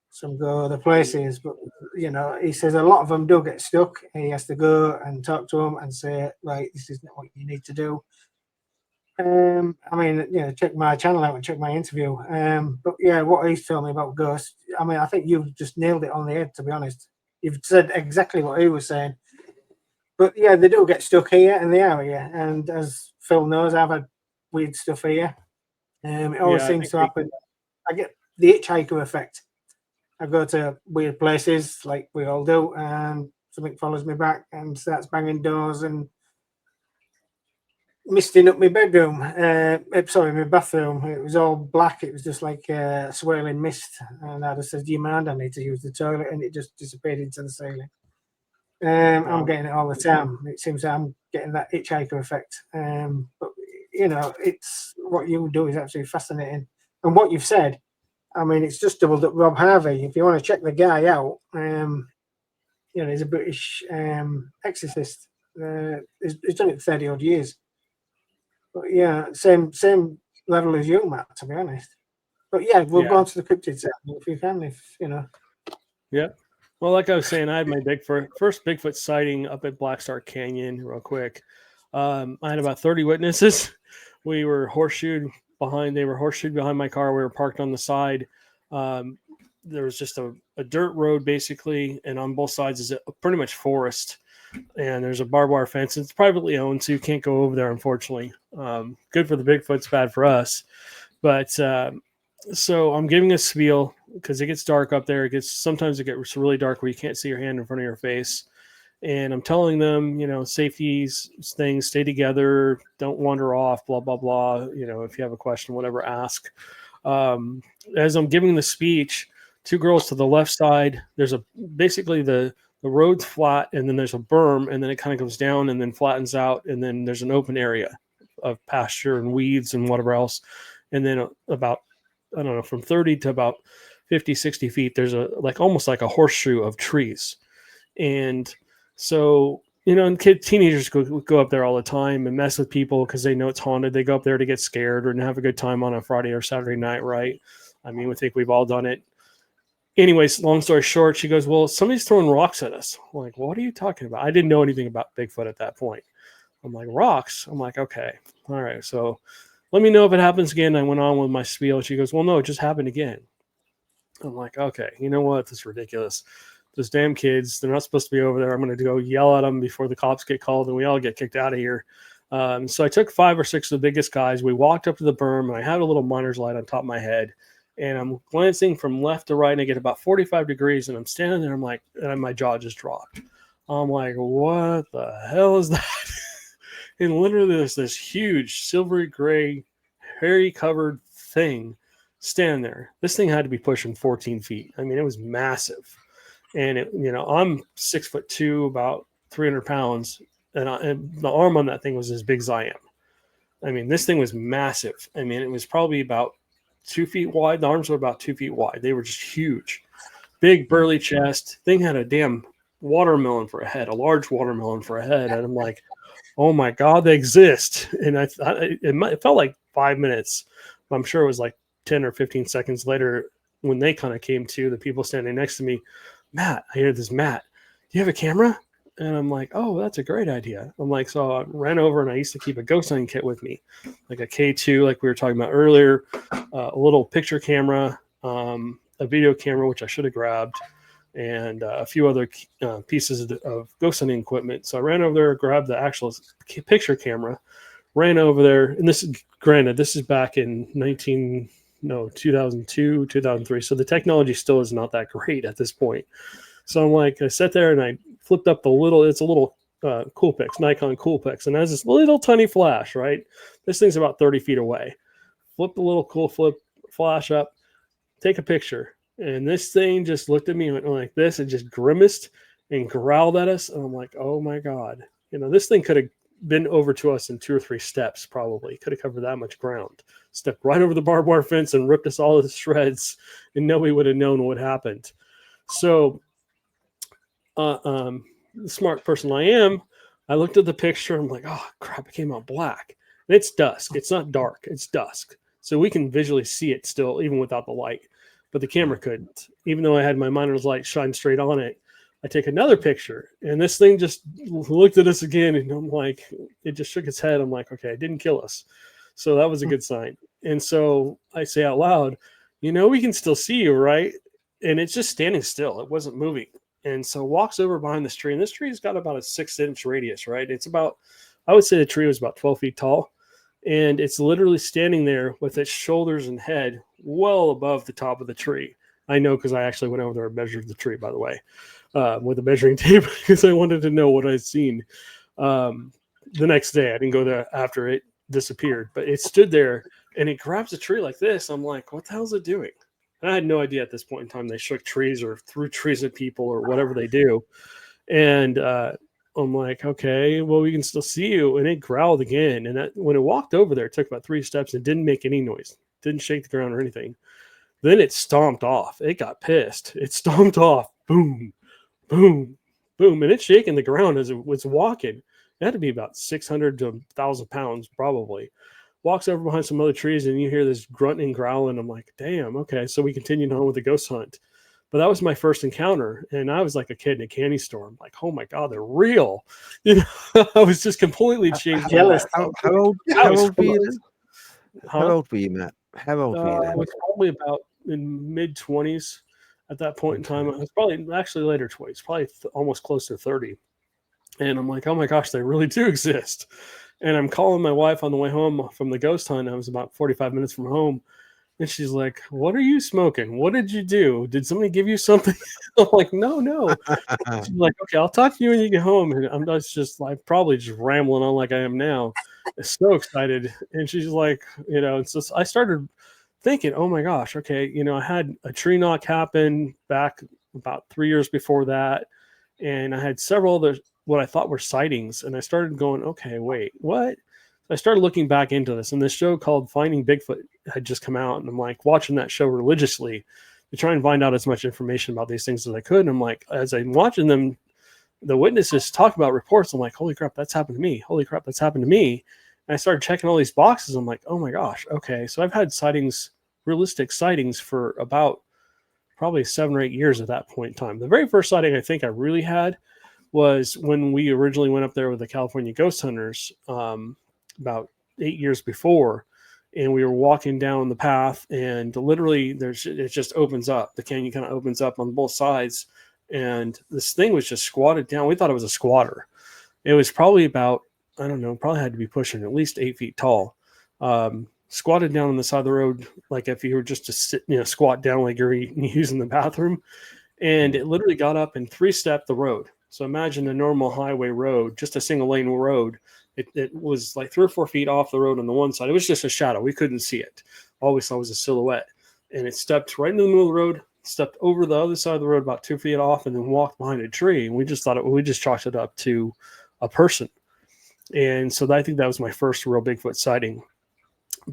Some go other places. But, he says a lot of them do get stuck. He has to go and talk to them and say, right, this is not what you need to do. Check my channel out and check my interview. But yeah, what he's told me about ghosts, I think you've just nailed it on the head, to be honest. You've said exactly what he was saying. But yeah, they do get stuck here in the area. And as Phil knows, I've had weird stuff here. It always seems to happen. I get the hitchhiker effect. I go to weird places like we all do, and something follows me back and starts banging doors and misting up my bedroom. My bathroom. It was all black. It was just like swirling mist. And I just said, "Do you mind? I need to use the toilet," and it just disappeared into the ceiling. I'm getting it all the time. It seems I'm getting that hitchhiker effect. But it's what you do is absolutely fascinating. And what you've said, it's just doubled up Rob Harvey. If you want to check the guy out, he's a British exorcist. He's done it 30 odd years. But yeah, same level as you, Matt, to be honest. But yeah, we'll go on to the cryptid set if you can, Yeah. Well, like I was saying, I had my first Bigfoot sighting up at Black Star Canyon real quick. I had about 30 witnesses. We were horseshoed behind my car. We were parked on the side. There was just a dirt road basically, and on both sides is pretty much forest. And there's a barbed wire fence. It's privately owned, so you can't go over there, unfortunately. Good for the Bigfoots, bad for us. But so I'm giving a spiel because it gets dark up there. Sometimes it gets really dark where you can't see your hand in front of your face. And I'm telling them, safety things, stay together, don't wander off, blah, blah, blah. If you have a question, whatever, ask. As I'm giving the speech, two girls to the left side, there's basically the road's flat, and then there's a berm, and then it kind of goes down and then flattens out, and then there's an open area of pasture and weeds and whatever else. And then about, I don't know, from 30 to about 50, 60 feet, there's almost like a horseshoe of trees. And so, and teenagers go up there all the time and mess with people because they know it's haunted. They go up there to get scared or to have a good time on a Friday or Saturday night, right? We think we've all done it. Anyways, long story short, she goes, well, somebody's throwing rocks at us. I'm like, what are you talking about? I didn't know anything about Bigfoot at that point. I'm like, rocks? I'm like, okay. All right. So let me know if it happens again. I went on with my spiel. She goes, well, no, it just happened again. I'm like, okay, you know what? This is ridiculous. Those damn kids, they're not supposed to be over there. I'm going to go yell at them before the cops get called and we all get kicked out of here. So I took 5 or 6 of the biggest guys. We walked up to the berm and I had a little miner's light on top of my head. And I'm glancing from left to right and I get about 45 degrees and I'm standing there. I'm like, and my jaw just dropped. I'm like, what the hell is that? And literally there's this huge silvery gray, hairy covered thing standing there. This thing had to be pushing 14 feet. I mean, it was massive. And it, you know, I'm 6'2", about 300 pounds. And the arm on that thing was as big as I am. I mean, this thing was massive. I mean, it was probably about 2 feet wide. The arms were about 2 feet wide. They were just huge. Big, burly chest. Thing had a damn watermelon for a head, a large watermelon for a head. And I'm like, oh my God, they exist. And it felt like 5 minutes. I'm sure it was like 10 or 15 seconds later when they kind of came to, the people standing next to me. Matt, I hear this, Matt, do you have a camera? And I'm like, oh, that's a great idea. I'm like, so I ran over and I used to keep a ghost hunting kit with me, like a K2, like we were talking about earlier, a little picture camera, a video camera, which I should have grabbed, and a few other pieces of ghost hunting equipment. So I ran over there, grabbed the actual picture camera, ran over there. And this is, granted, this is back in 2002, 2003. So the technology still is not that great at this point. So I'm like, I sat there and I flipped up it's a little Coolpix, Nikon Coolpix, and it has this little tiny flash, right? This thing's about 30 feet away. Flip the little flash up, take a picture. And this thing just looked at me and went like this and just grimaced and growled at us. And I'm like, oh my God. You know, this thing could have been over to us in 2 or 3 steps, probably. Could have covered that much ground. Stepped right over the barbed wire fence and ripped us all to shreds, and nobody would have known what happened. So, the smart person I am, I looked at the picture. I'm like, oh crap, it came out black. And it's dusk. It's not dark. It's dusk. So we can visually see it still, even without the light. But the camera couldn't. Even though I had my miner's light shine straight on it, I take another picture. And this thing just looked at us again. And I'm like, it just shook its head. I'm like, okay, it didn't kill us. So that was a good sign. And so I say out loud, you know, we can still see you, right? And it's just standing still. It wasn't moving. And so walks over behind this tree. And this tree's got about a 6-inch radius, right? It's about, I would say the tree was about 12 feet tall. And it's literally standing there with its shoulders and head well above the top of the tree. I know because I actually went over there and measured the tree, by the way, with a measuring tape because I wanted to know what I'd seen. The next day, I didn't go there after it disappeared, but it stood there and it grabs a tree like this. I'm like, what the hell is it doing? And I had no idea at this point in time. They shook trees or threw trees at people or whatever they do. And I'm like, okay, well, we can still see you. And it growled again. And when it walked over there, it took about 3 steps and didn't make any noise. Didn't shake the ground or anything. Then it stomped off. It got pissed. It stomped off. Boom, boom, boom. And it's shaking the ground as it was walking. It had to be about 600 to 1,000 pounds probably. Walks over behind some other trees and you hear this grunting, growling. I'm like, damn, okay. So we continued on with the ghost hunt. But that was my first encounter. And I was like a kid in a candy store. I'm like, oh my God, they're real. You know, I was just completely changed. Jealous. How old were you then? How old were you, Matt? How old were you then? I was probably about in mid-20s at that point in time. I was probably actually later 20s, probably almost close to 30. And I'm like, oh my gosh, they really do exist. And I'm calling my wife on the way home from the ghost hunt. I was about 45 minutes from home. And she's like, what are you smoking? What did you do? Did somebody give you something? I'm like, no. She's like, okay, I'll talk to you when you get home. And I'm just like, probably just rambling on like I am now. I'm so excited. And she's like, you know, and so I started thinking, oh my gosh, okay, you know, I had a tree knock happen back about 3 years before that. And I had several other what I thought were sightings. And I started going, okay, wait, what? I started looking back into this, and this show called Finding Bigfoot had just come out, and I'm like watching that show religiously to try and find out as much information about these things as I could. And I'm like, as I'm watching them, the witnesses talk about reports, I'm like, holy crap, that's happened to me. Holy crap, that's happened to me. And I started checking all these boxes. I'm like, oh my gosh, okay. So I've had sightings, realistic sightings for about probably 7 or 8 years at that point in time. The very first sighting I think I really had was when we originally went up there with the California ghost hunters, about 8 years before, and we were walking down the path, and literally it just opens up. The canyon kind of opens up on both sides, and this thing was just squatted down. We thought it was a squatter. It was probably about, I don't know, probably had to be pushing at least 8 feet tall. Squatted down on the side of the road, like if you were just to sit, squat down like you're using the bathroom. And it literally got up and 3-stepped the road. So imagine a normal highway road, just a single lane road. It was like 3 or 4 feet off the road on the one side. It was just a shadow. We couldn't see it. All we saw was a silhouette. And it stepped right in the middle of the road, stepped over the other side of the road about 2 feet off, and then walked behind a tree. And we just chalked it up to a person. And so I think that was my first real Bigfoot sighting.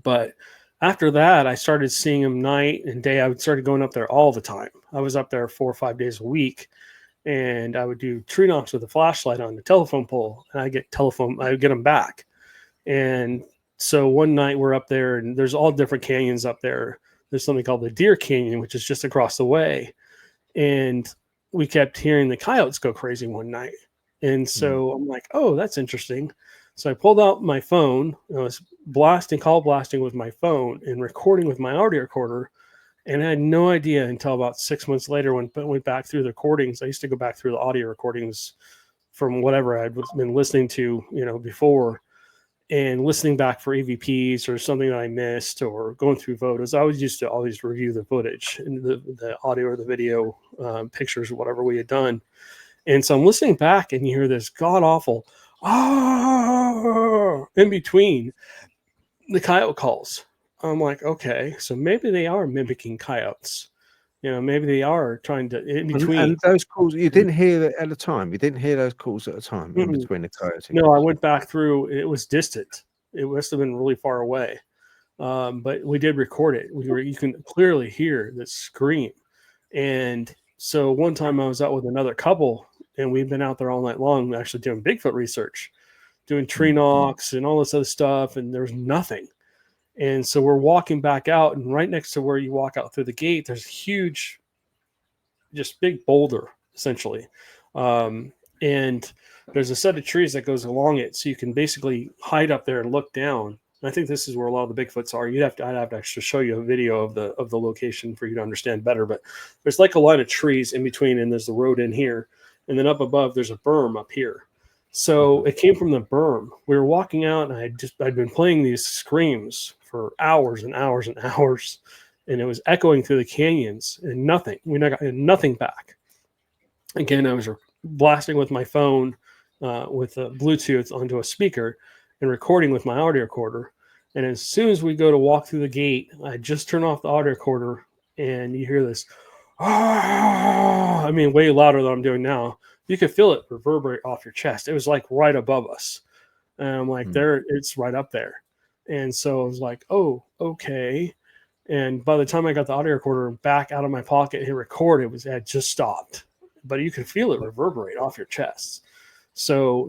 But after that, I started seeing him night and day. I started going up there all the time. I was up there 4 or 5 days a week. And I would do tree knocks with a flashlight on the telephone pole, and I would get them back. And so one night we're up there, and there's all different canyons up there. There's something called the Deer Canyon, which is just across the way. And we kept hearing the coyotes go crazy one night. And so I'm like, oh, that's interesting. So I pulled out my phone. I was call blasting with my phone and recording with my audio recorder. And I had no idea until about 6 months later when I went back through the recordings. I used to go back through the audio recordings from whatever I'd been listening to, before, and listening back for EVPs or something that I missed, or going through photos. I always used to review the footage and the audio or the video, pictures or whatever we had done. And so I'm listening back, and you hear this god awful in between the coyote calls. I'm like, okay, so maybe they are mimicking coyotes. Maybe they are trying to in between. And those calls, you didn't hear it at the time. You didn't hear those calls at the time in between the coyotes. No, I went back through. It was distant. It must have been really far away. But we did record it. You can clearly hear the scream. And so one time I was out with another couple, and we've been out there all night long, actually doing Bigfoot research, doing tree knocks and all this other stuff, and there was nothing. And so we're walking back out, and right next to where you walk out through the gate, there's a huge, just big boulder, essentially. And there's a set of trees that goes along it, so you can basically hide up there and look down. And I think this is where a lot of the Bigfoots are. I'd have to actually show you a video of the location for you to understand better. But there's like a line of trees in between, and there's the road in here. And then up above, there's a berm up here. So it came from the berm. We were walking out, and I'd been playing these screams for hours and hours and hours, and it was echoing through the canyons, and nothing. We got nothing back. Again, I was blasting with my phone with a Bluetooth onto a speaker and recording with my audio recorder. And as soon as we go to walk through the gate, I just turn off the audio recorder, and you hear this, way louder than I'm doing now. You could feel it reverberate off your chest. It was like right above us. And I'm like, it's right up there. And so I was like, oh, okay. And by the time I got the audio recorder back out of my pocket and hit record, it had just stopped. But you could feel it reverberate off your chest. So,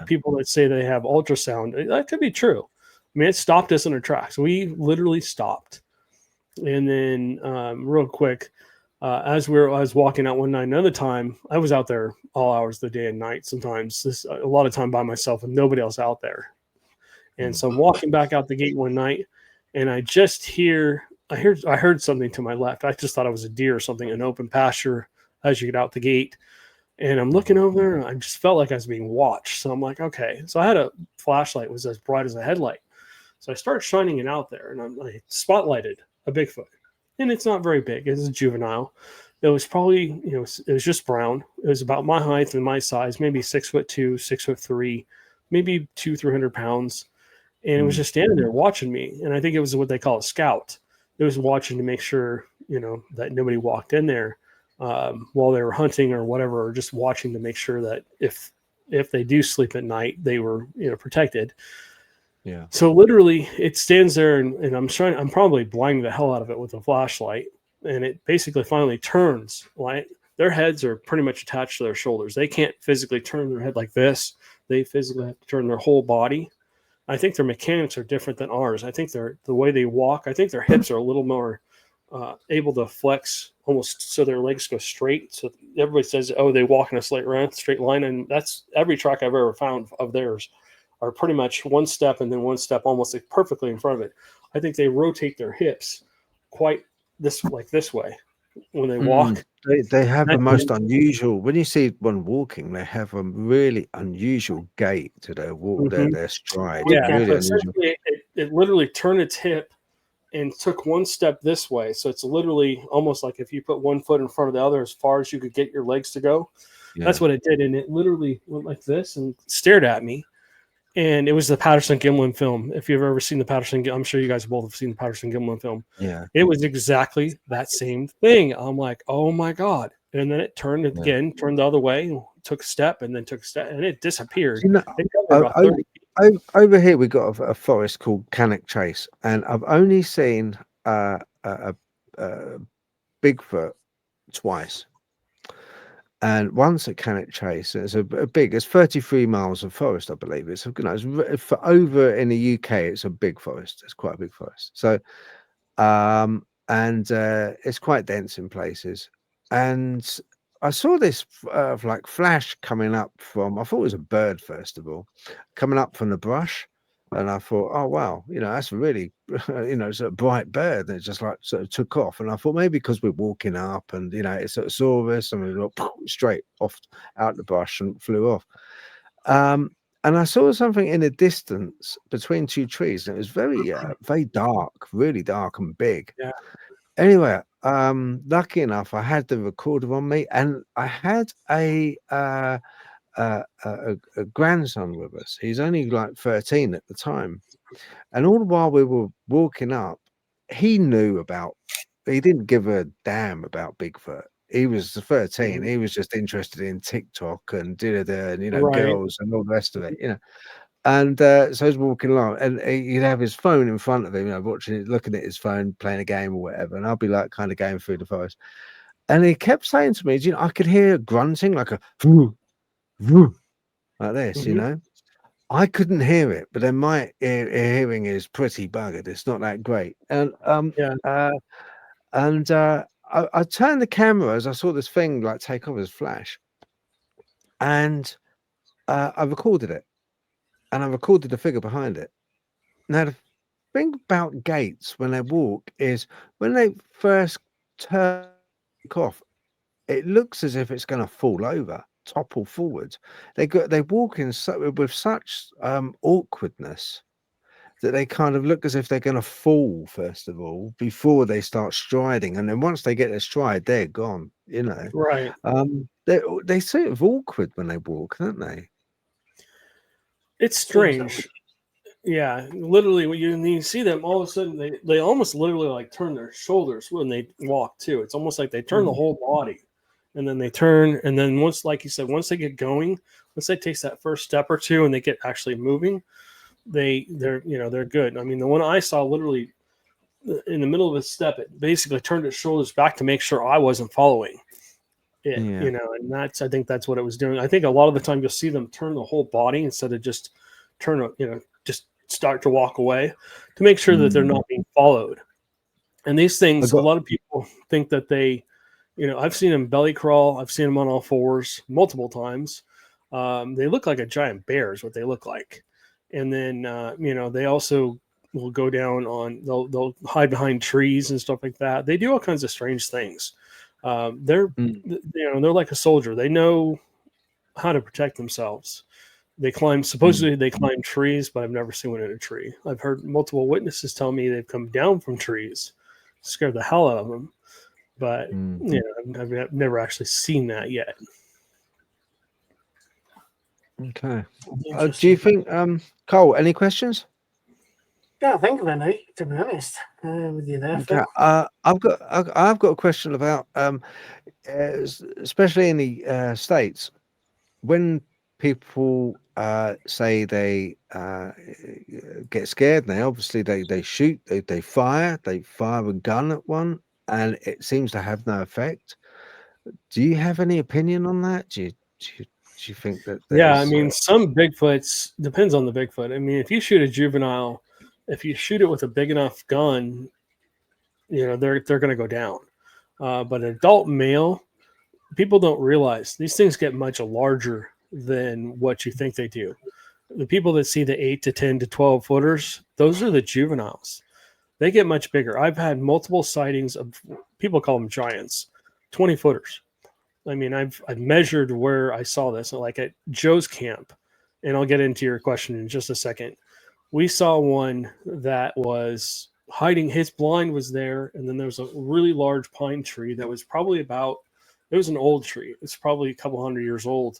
people that say they have ultrasound, that could be true. I mean, it stopped us in our tracks. We literally stopped. And then real quick, as I was walking out one night, another time, I was out there all hours of the day and night, sometimes a lot of time by myself and nobody else out there. And so I'm walking back out the gate one night, and I heard something to my left. I just thought it was a deer or something in open pasture as you get out the gate. And I'm looking over there, and I just felt like I was being watched. So I'm like, okay. So I had a flashlight, was as bright as a headlight. So I started shining it out there, and I spotlighted a Bigfoot. And it's not very big. It's a juvenile. It was probably, it was just brown. It was about my height and my size, maybe 6'2", 6'3", maybe 200-300 pounds. And it was just standing there watching me. And I think it was what they call a scout. It was watching to make sure, that nobody walked in there while they were hunting or whatever, or just watching to make sure that if they do sleep at night, they were, protected. Yeah. So literally it stands there, and I'm probably blinding the hell out of it with a flashlight. And it basically finally turns. Like, their heads are pretty much attached to their shoulders. They can't physically turn their head like this. They physically have to turn their whole body. I think their mechanics are different than ours. I think the way they walk, I think their hips are a little more able to flex almost so their legs go straight. So everybody says, oh, they walk in a straight line. And that's every track I've ever found of theirs are pretty much one step and then one step almost like perfectly in front of it. I think they rotate their hips quite this way when they walk. They have the most unusual. When you see one walking, they have a really unusual gait to their walk, their stride. Yeah, really so unusual. it literally turned its hip and took one step this way. So it's literally almost like if you put one foot in front of the other as far as you could get your legs to go. Yeah. That's what it did. And it literally went like this and stared at me. And it was the Patterson-Gimlin film. If you've ever seen the Patterson, I'm sure you guys both have seen the Patterson-Gimlin film. Yeah. It was exactly that same thing. I'm like, oh my God. And then it turned again, turned the other way, took a step, and then took a step, and it disappeared. You know, over here we got a forest called Cannock Chase, and I've only seen a Bigfoot twice. And once at Cannock Chase, it's it's 33 miles of forest, I believe. It's, it's for over in the UK, it's a big forest. It's quite a big forest. So, and it's quite dense in places. And I saw this like flash coming up from, I thought it was a bird, first of all, coming up from the brush. And I thought, oh, wow, that's a really, it's a bright bird. And it just like sort of took off. And I thought maybe because we're walking up and, it sort of saw us and we looked straight off out the brush and flew off. And I saw something in the distance between two trees. And it was very, very dark, really dark and big. Yeah. Anyway, lucky enough, I had the recorder on me and I had a grandson with us. He's only like 13 at the time, and all the while we were walking up, he didn't give a damn about Bigfoot. He was 13. He was just interested in TikTok and girls and all the rest of it, And so he's walking along, and he'd have his phone in front of him, watching it, looking at his phone, playing a game or whatever. And I'll be like, kind of going through the forest, and he kept saying to me, I could hear grunting like a like this, I couldn't hear it, but then my hearing is pretty buggered. It's not that great. And I turned the camera as I saw this thing like take off as flash, and I recorded it, and I recorded the figure behind it. Now the thing about gaits when they walk is when they first turn off, it looks as if it's going to fall over, topple forward. They walk in with such awkwardness that they kind of look as if they're going to fall first of all before they start striding, and then once they get their stride, they're gone. Right. They sort of awkward when they walk, don't they? It's strange. Yeah, literally, when you see them, all of a sudden they almost literally like turn their shoulders when they walk too. It's almost like they turn the whole body, and then they turn, and then once, like you said, once they get going, once they take that first step or two, and they get actually moving, they're good. I mean, the one I saw literally in the middle of his step, it basically turned its shoulders back to make sure I wasn't following it. And I think that's what it was doing. I think a lot of the time you'll see them turn the whole body instead of just just start to walk away to make sure that they're not being followed. And these things, a lot of people think that they, I've seen them belly crawl. I've seen them on all fours multiple times. They look like a giant bear is what they look like. And then, they also will go down they'll hide behind trees and stuff like that. They do all kinds of strange things. They're like a soldier. They know how to protect themselves. Supposedly they climb trees, but I've never seen one in a tree. I've heard multiple witnesses tell me they've come down from trees, scared the hell out of them. But, I've never actually seen that yet. Okay. Do you think, Cole, any questions? Can't think of any, to be honest, with you there. Okay. I've got a question about, especially in the States, when people say they get scared, and they shoot, they fire a gun at one, and it seems to have no effect. Do you have any opinion on that? Do you think that? Yeah, I mean, some Bigfoots, depends on the Bigfoot. I mean, if you shoot a juvenile, if you shoot it with a big enough gun, they're going to go down. But an adult male, people don't realize these things get much larger than what you think they do. The people that see the 8 to 10 to 12 footers, those are the juveniles. they get much bigger. I've had multiple sightings of, people call them giants, 20 footers. I mean, I've measured where I saw this, like at Joe's camp, and I'll get into your question in just a second. We saw one that was hiding. His blind was there, and then there was a really large pine tree that was probably about, it was an old tree. It's probably a couple hundred years old.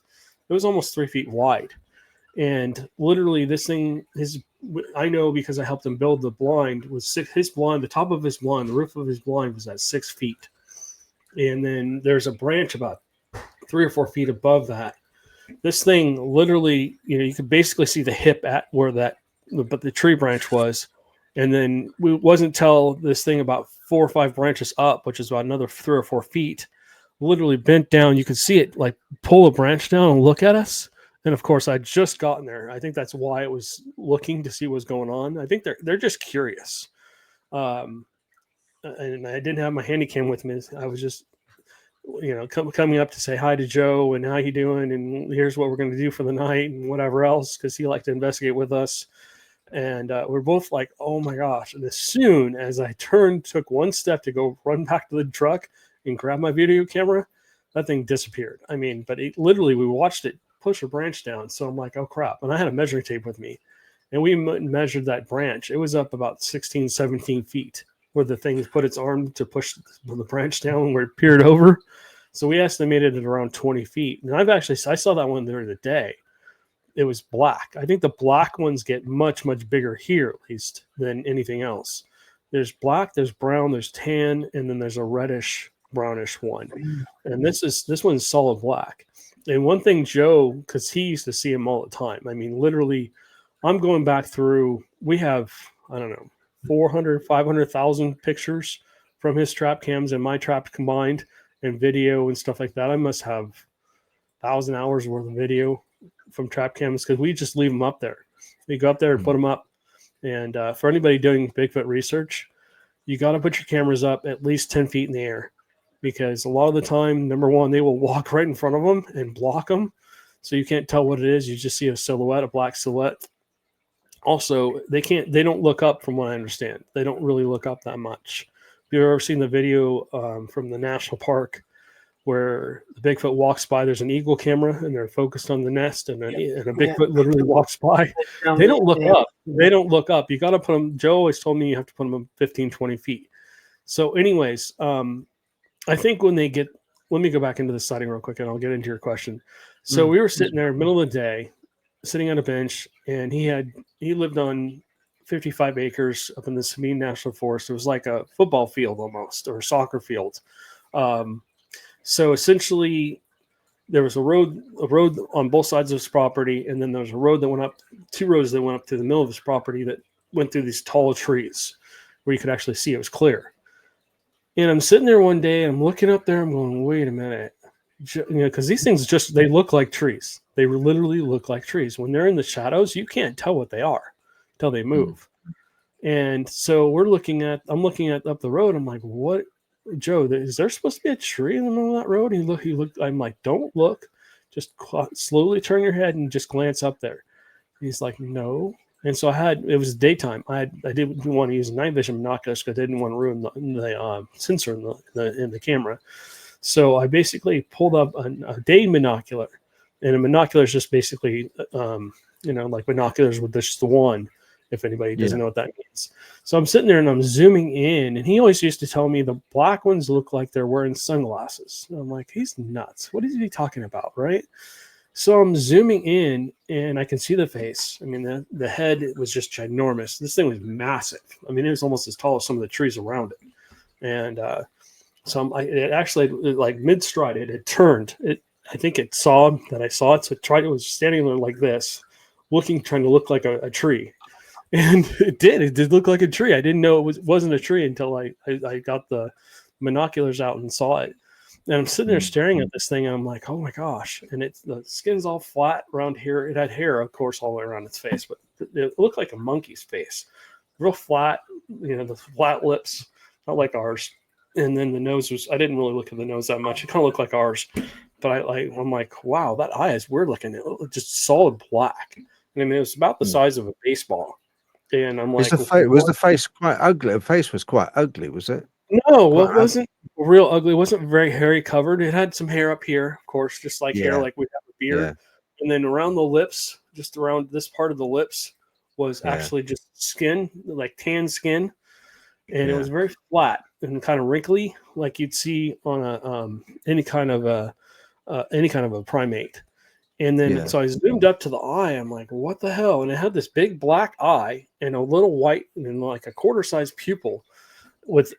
It was almost 3 feet wide. And literally this thing, I know because I helped him build the blind, his blind, the top of his blind, the roof of his blind was at 6 feet. And then there's a branch about 3 or 4 feet above that. This thing literally, you could basically see the hip at where but the tree branch was. And then it wasn't until this thing about 4 or 5 branches up, which is about another 3 or 4 feet, literally bent down. You could see it like pull a branch down and look at us. And of course, I'd just gotten there. I think that's why it was looking to see what's going on. I think they're just curious. And I didn't have my handy cam with me. I was just, coming up to say hi to Joe and how you doing, and here's what we're going to do for the night and whatever else, because he liked to investigate with us. And we're both like, oh my gosh. And as soon as I took one step to go run back to the truck and grab my video camera, that thing disappeared. I mean, but literally we watched it push a branch down. So I'm like, oh crap. And I had a measuring tape with me, and we measured that branch. It was up about 16, 17 feet where the thing put its arm to push the branch down where it peered over. So we estimated it around 20 feet. And I saw that one during the day. It was black. I think the black ones get much, much bigger here, at least, than anything else. There's black, there's brown, there's tan, and then there's a reddish, brownish one. And this one's solid black. And one thing Joe, because he used to see them all the time. I mean, literally, I'm going back through, we have, I don't know, 400, 500,000 pictures from his trap cams and my traps combined, and video and stuff like that. I must have 1,000 hours worth of video from trap cams, because we just leave them up there. We go up there and put them up. And for anybody doing Bigfoot research, you got to put your cameras up at least 10 feet in the air, because a lot of the time, number one, they will walk right in front of them and block them. So you can't tell what it is. You just see a silhouette, a black silhouette. Also, they don't look up, from what I understand. They don't really look up that much. Have you ever seen the video from the national park where the Bigfoot walks by? There's an eagle camera and they're focused on the nest, and a Bigfoot literally walks by. They don't look up. They don't look up. You got to put them. Joe always told me you have to put them 15, 20 feet. So anyways, I think when they get, let me go back into the sighting real quick and I'll get into your question. So we were sitting there middle of the day, sitting on a bench, and he lived on 55 acres up in the Sabine National Forest. It was like a football field almost, or a soccer field. So essentially there was a road on both sides of his property. And then there was a road that went up, 2 roads that went up to the middle of his property that went through these tall trees where you could actually see it was clear. And I'm sitting there one day and I'm looking up there. I'm going, wait a minute. Because these things they look like trees. They literally look like trees. When they're in the shadows, you can't tell what they are until they move. And so I'm looking at up the road. I'm like, what, Joe, is there supposed to be a tree in the middle of that road? He looked, I'm like, don't look, just slowly turn your head and just glance up there. He's like, no. And so it was daytime. I didn't want to use night vision binoculars because I didn't want to ruin the sensor in the camera. So I basically pulled up a day binocular, and a binocular is just basically, like binoculars with just the one, if anybody doesn't know what that means. So I'm sitting there and I'm zooming in, and he always used to tell me the black ones look like they're wearing sunglasses. And I'm like, he's nuts. What is he talking about, right? So I'm zooming in, and I can see the face. I mean, the head was just ginormous. This thing was massive. I mean, it was almost as tall as some of the trees around it. And so it actually, like mid-stride, it had turned. I think it saw that I saw it, so it was standing there like this, trying to look like a tree. And it did look like a tree. I didn't know it wasn't a tree until I got the binoculars out and saw it. And I'm sitting there staring at this thing, and I'm like, oh my gosh. And the skin's all flat around here. It had hair, of course, all the way around its face, but it looked like a monkey's face. Real flat, the flat lips, not like ours. And then the nose I didn't really look at the nose that much. It kind of looked like ours. But I'm like, wow, that eye is weird looking. It looked just solid black. And I mean, it was about the size of a baseball. And I'm Was like, the face quite ugly? The face was quite ugly, was it? no, well, Quite it wasn't real ugly. It wasn't very hairy covered. It had some hair up here, of course, just like hair, Yeah, like we have a beard. yeah, And then around the lips, just around this part of the lips, was yeah, actually just skin, like tan skin, and it yeah, was very flat and kind of wrinkly, like you'd see on a any kind of a primate. And then yeah, so I zoomed up to the eye. I'm like, what the hell? And it had this big black eye and a little white and like a quarter size pupil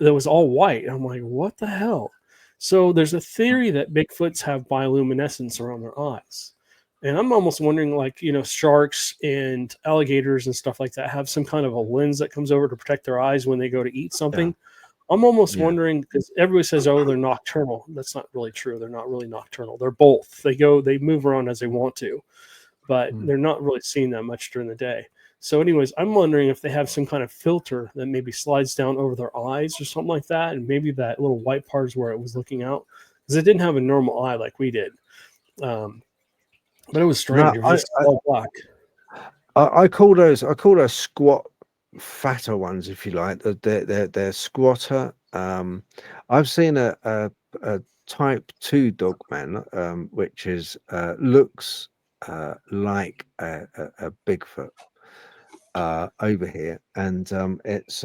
that was all white. I'm like, what the hell? So there's a theory that Bigfoots have bioluminescence around their eyes. And I'm almost wondering, like, sharks and alligators and stuff like that have some kind of a lens that comes over to protect their eyes when they go to eat yeah, something. I'm almost yeah. wondering, because everybody says, oh, they're nocturnal. That's not really true. They're not really nocturnal. They're both. They move around as they want to, but Mm. they're not really seen that much during the day. So, anyways, I'm wondering if they have some kind of filter that maybe slides down over their eyes or something like that, and maybe that little white part is where it was looking out, because it didn't have a normal eye like we did. But it was No, strange. It was just all black. I call those squat fatter ones, if you like. They're squatter. I've seen a type 2 dogman, which is looks like a Bigfoot over here, and it's it's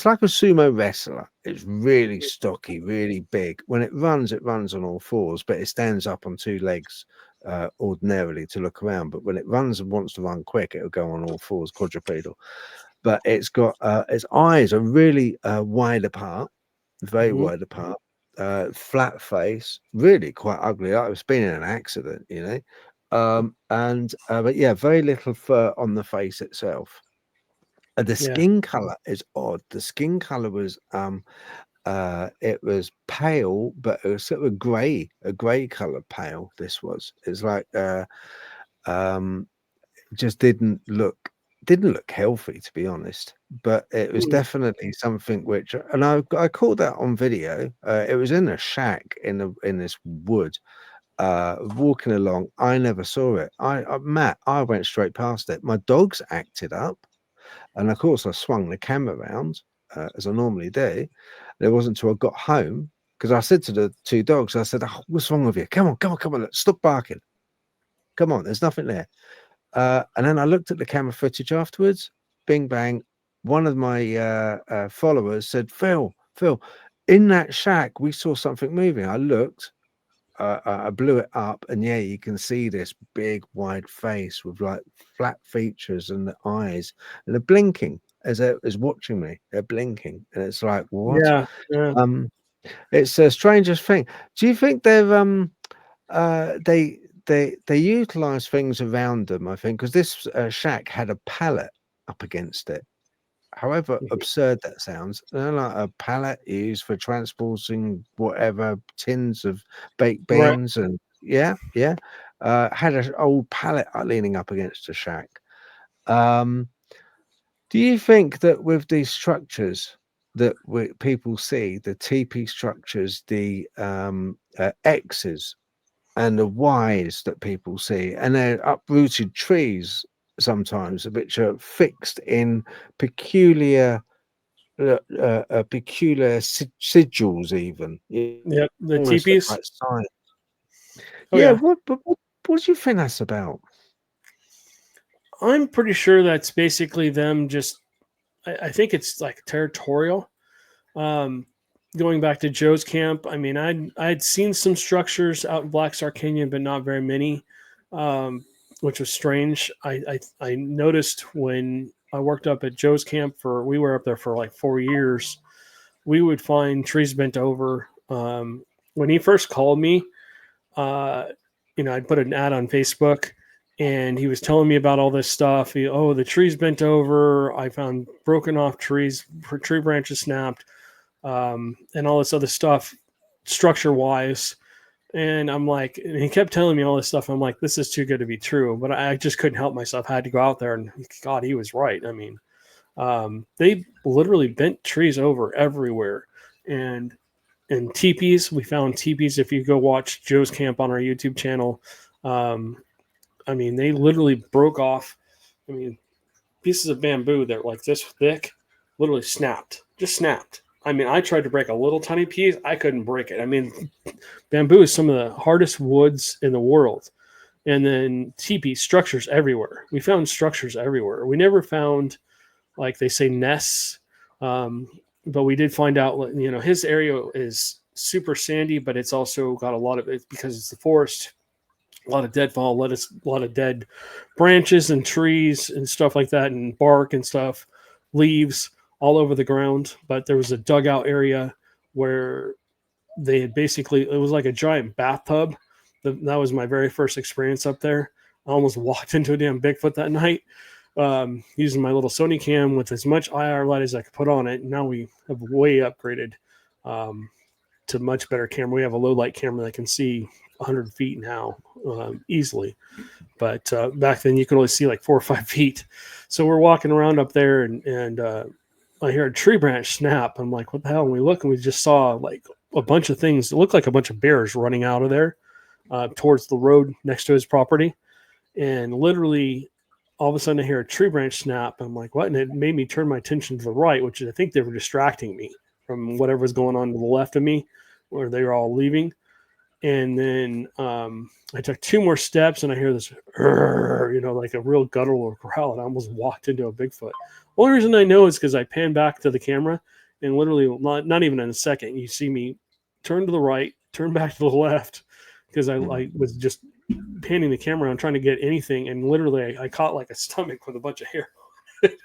like a sumo wrestler. It's really stocky, really big. When it runs on all fours, but it stands up on two legs ordinarily to look around. But when it runs and wants to run quick, it'll go on all fours, quadrupedal. But it's got its eyes are really wide apart, very Mhm. wide apart. Flat face, really quite ugly. Like it's been in an accident, but yeah, very little fur on the face itself. The Yeah. skin color is odd. The skin color was it was pale, but it was sort of a grey color pale. This was. It's like um just didn't look healthy, to be honest. But it was Mm. definitely something which, and I caught that on video. It was in a shack in this wood. Walking along, I never saw it. Matt, I went straight past it. My dogs acted up, and of course I swung the camera around as I normally do. It wasn't until I got home, because I said to the two dogs, I said, "Oh, what's wrong with you? Come on, look, stop barking. Come on, there's nothing there." And then I looked at the camera footage afterwards. Bing bang. One of my followers said, Phil, in that shack, we saw something moving. I looked, I blew it up, and yeah, you can see this big wide face with like flat features and the eyes, and they're blinking as they're watching me. They're blinking, and it's like, what? Yeah. Yeah. It's the strangest thing. Do you think they're they utilize things around them? I think because this shack had a pallet up against it. However absurd that sounds, like a pallet used for transporting whatever tins of baked Right. beans, and had an old pallet leaning up against the shack. Do you think that with these structures that people see, the teepee structures, the X's and the Y's that people see, and they're uprooted trees sometimes, which are fixed in peculiar sigils, even Yep. The almost look teepees. like signs. Oh Yeah, yeah. what do you think that's about? I'm pretty sure that's basically them just. I think it's like territorial. Um, Going back to Joe's camp, I mean, I'd seen some structures out in Black Star Canyon, but not very many, which was strange. I noticed when I worked up at Joe's camp we were up there for like 4 years. We would find trees bent over. When he first called me, uh, I'd put an ad on Facebook, and he was telling me about all this stuff. The trees bent over. I found broken off trees, tree branches snapped, and all this other stuff, structure wise. And I'm like, and he kept telling me all this stuff. I'm like, this is too good to be true. But I just couldn't help myself. I had to go out there, and God, he was right. I mean, they literally bent trees over everywhere, and teepees. We found teepees. If you go watch Joe's camp on our YouTube channel, I mean, they literally broke off. I mean, pieces of bamboo that were like this thick literally just snapped. I mean, I tried to break a little tiny piece. I couldn't break it. I mean, bamboo is some of the hardest woods in the world. And then teepee structures everywhere. We found structures everywhere. We never found, like they say, nests. But we did find out, you know, his area is super sandy, but it's also got a lot of it because it's the forest, a lot of deadfall, a lot of dead branches and trees and stuff like that, and bark and stuff, leaves all over the ground. But there was a dugout area where they had basically, it was like a giant bathtub. That was my very first experience up there. I almost walked into a damn Bigfoot that night, using my little Sony cam with as much IR light as I could put on it. Now we have way upgraded to much better camera. We have a low light camera that can see 100 feet now easily. But back then you could only see like 4 or 5 feet. So we're walking around up there and I hear a tree branch snap. I'm like, what the hell? And we look and we just saw like a bunch of things. It looked like a bunch of bears running out of there towards the road next to his property. And literally all of a sudden I hear a tree branch snap. I'm like, what? And it made me turn my attention to the right, which I think they were distracting me from whatever was going on to the left of me where they were all leaving. And then I took 2 more steps and I hear this, you know, like a real guttural or growl. And I almost walked into a Bigfoot. Only reason I know is because I panned back to the camera and literally not even in a second, you see me turn to the right, turn back to the left because I was just panning the camera on trying to get anything. And literally I caught like a stomach with a bunch of hair.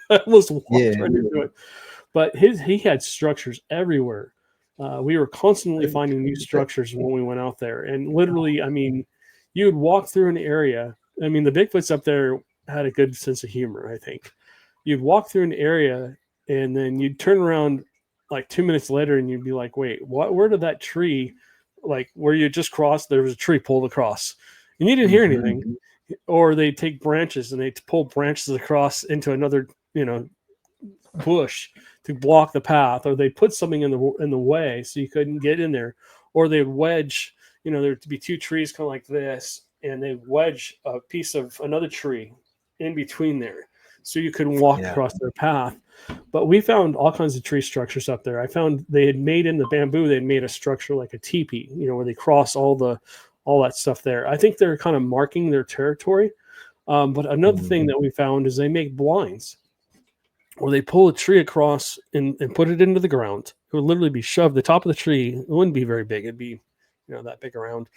I almost walked right into it. But he had structures everywhere. We were constantly finding new structures when we went out there. And literally, I mean, you would walk through an area. I mean, the Bigfoots up there had a good sense of humor, I think. You'd walk through an area and then you'd turn around like 2 minutes later and you'd be like, wait, where did that tree, like where you just crossed, there was a tree pulled across and you didn't hear anything. Or they'd take branches and they'd pull branches across into another, you know, bush to block the path, or they put something in the way so you couldn't get in there, or they'd wedge, you know, there'd be 2 trees kind of like this, and they'd wedge a piece of another tree in between there so you couldn't walk across their path. But we found all kinds of tree structures up there. I found they had made in the bamboo, they'd made a structure like a teepee, you know, where they cross all that stuff there. I think they're kind of marking their territory. But another thing that we found is they make blinds where they pull a tree across and put it into the ground. It would literally be shoved. The top of the tree, it wouldn't be very big. It'd be, you know, that big around,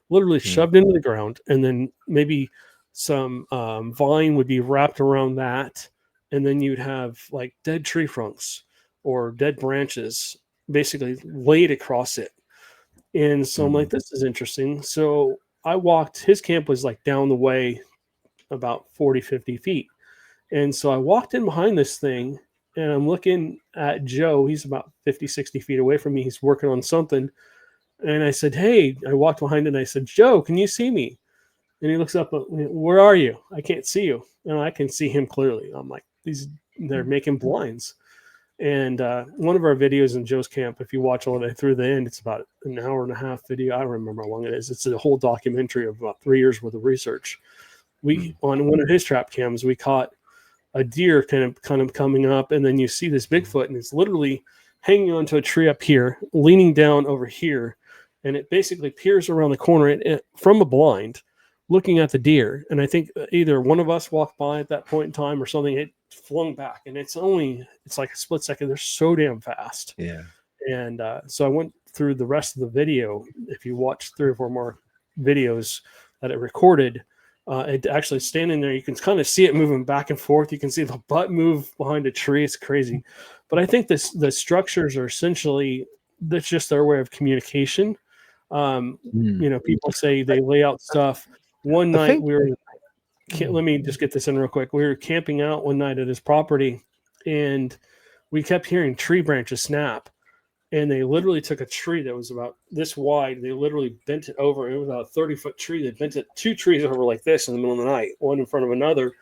literally shoved into the ground. And then maybe some vine would be wrapped around that. And then you'd have like dead tree trunks or dead branches basically laid across it. And so I'm like, this is interesting. So I walked, his camp was like down the way about 40, 50 feet. And so I walked in behind this thing and I'm looking at Joe. He's about 50, 60 feet away from me. He's working on something. And I said, hey, I walked behind and I said, Joe, can you see me? And he looks up, where are you? I can't see you. And I can see him clearly. I'm like, they're making blinds. And one of our videos in Joe's camp, if you watch all the way through the end, it's about an hour and a half video. I don't remember how long it is. It's a whole documentary of about 3 years worth of research. On one of his trap cams, we caught a deer kind of coming up, and then you see this Bigfoot, and it's literally hanging onto a tree up here, leaning down over here, and it basically peers around the corner from a blind, looking at the deer. And I think either one of us walked by at that point in time or something, it flung back, and it's like a split second. They're so damn fast. Yeah. And so I went through the rest of the video. If you watch 3 or 4 more videos that it recorded, it actually standing there, you can kind of see it moving back and forth. You can see the butt move behind a tree. It's crazy. But I think the structures are essentially, that's just their way of communication. You know, people say they lay out stuff. One night let me just get this in real quick. We were camping out one night at his property and we kept hearing tree branches snap. And they literally took a tree that was about this wide. They literally bent it over. It was about a 30-foot tree. They bent it 2 trees over like this in the middle of the night, one in front of another.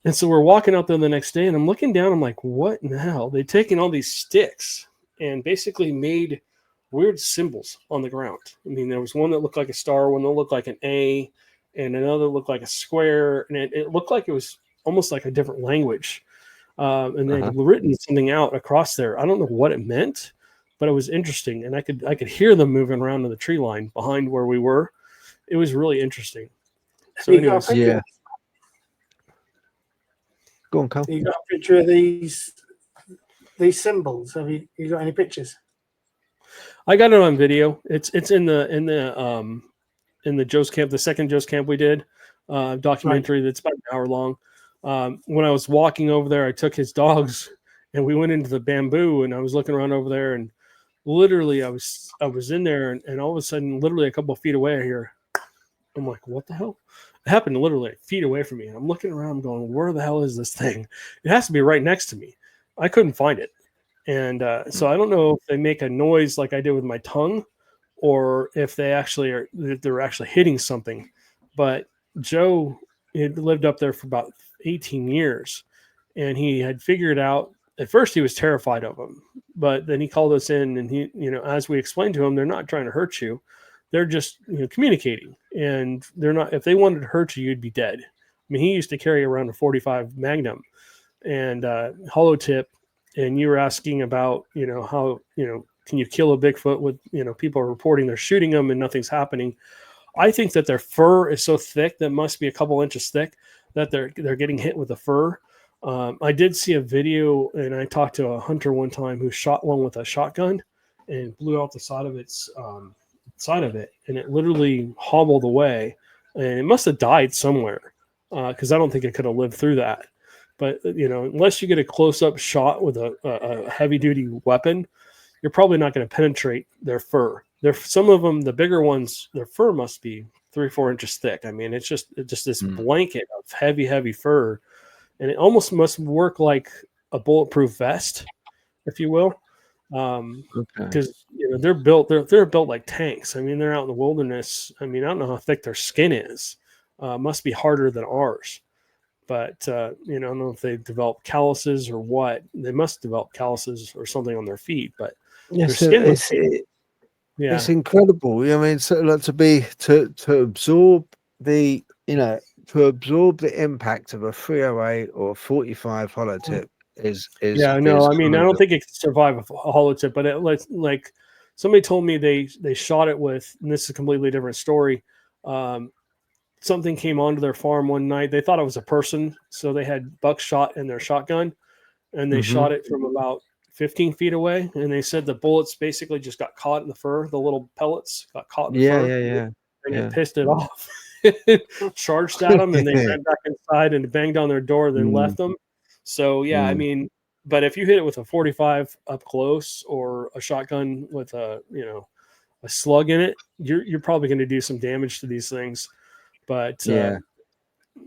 And so we're walking out there the next day, and I'm looking down. I'm like, what in the hell? They'd taken all these sticks and basically made weird symbols on the ground. I mean, there was one that looked like a star, one that looked like an A, and another looked like a square, and it looked like it was almost like a different language. And they'd written something out across there. I don't know what it meant, but it was interesting, and I could hear them moving around in the tree line behind where we were. It was really interesting. So, anyways, yeah. Go on, Carl. You got a picture of these symbols? Have you got any pictures? I got it on video. It's in the Joe's camp, the second Joe's camp we did, documentary that's about an hour long. When I was walking over there, I took his dogs and we went into the bamboo, and I was looking around over there, and literally I was in there, and all of a sudden, literally a couple of feet away, I hear, I'm like, what the hell? It happened literally feet away from me. And I'm looking around, I'm going, where the hell is this thing? It has to be right next to me. I couldn't find it. And so I don't know if they make a noise like I did with my tongue, or if they're actually hitting something. But Joe had lived up there for about 18 years, and he had figured out, at first he was terrified of them, but then he called us in, and he, as we explained to him, they're not trying to hurt you. They're just communicating, and they're not, if they wanted to hurt you, you'd be dead. I mean, he used to carry around a 45 Magnum and hollow tip, and you were asking about, how, can you kill a Bigfoot with, people are reporting they're shooting them and nothing's happening. I think that their fur is so thick that must be a couple inches thick that they're getting hit with the fur. I did see a video, and I talked to a hunter one time who shot one with a shotgun and blew out the side of its side of it, and it literally hobbled away, and it must have died somewhere, because I don't think it could have lived through that. But unless you get a close-up shot with a heavy-duty weapon, you're probably not going to penetrate their fur. Some of them, the bigger ones, their fur must be 3 or 4 inches thick. I mean, it's just this blanket of heavy fur, and it almost must work like a bulletproof vest, if you will, because they're built like tanks. I mean, they're out in the wilderness. I mean, I don't know how thick their skin is. Must be harder than ours. But I don't know if they've developed calluses or what. They must develop calluses or something on their feet. But yes, their skin it's incredible. I mean, so like to absorb the impact of a 308 or a 45 hollow tip is I mean, I don't think it could survive a hollow tip, but like somebody told me they shot it with, and this is a completely different story. Something came onto their farm one night. They thought it was a person, so they had buckshot in their shotgun, and they shot it from about 15 feet away. And they said the bullets basically just got caught in the fur. The little pellets got caught in the fur. And it pissed it off. Charged at them, and they ran back inside and banged on their door, then left them. So I mean, but if you hit it with a 45 up close or a shotgun with a slug in it, you're probably going to do some damage to these things. But I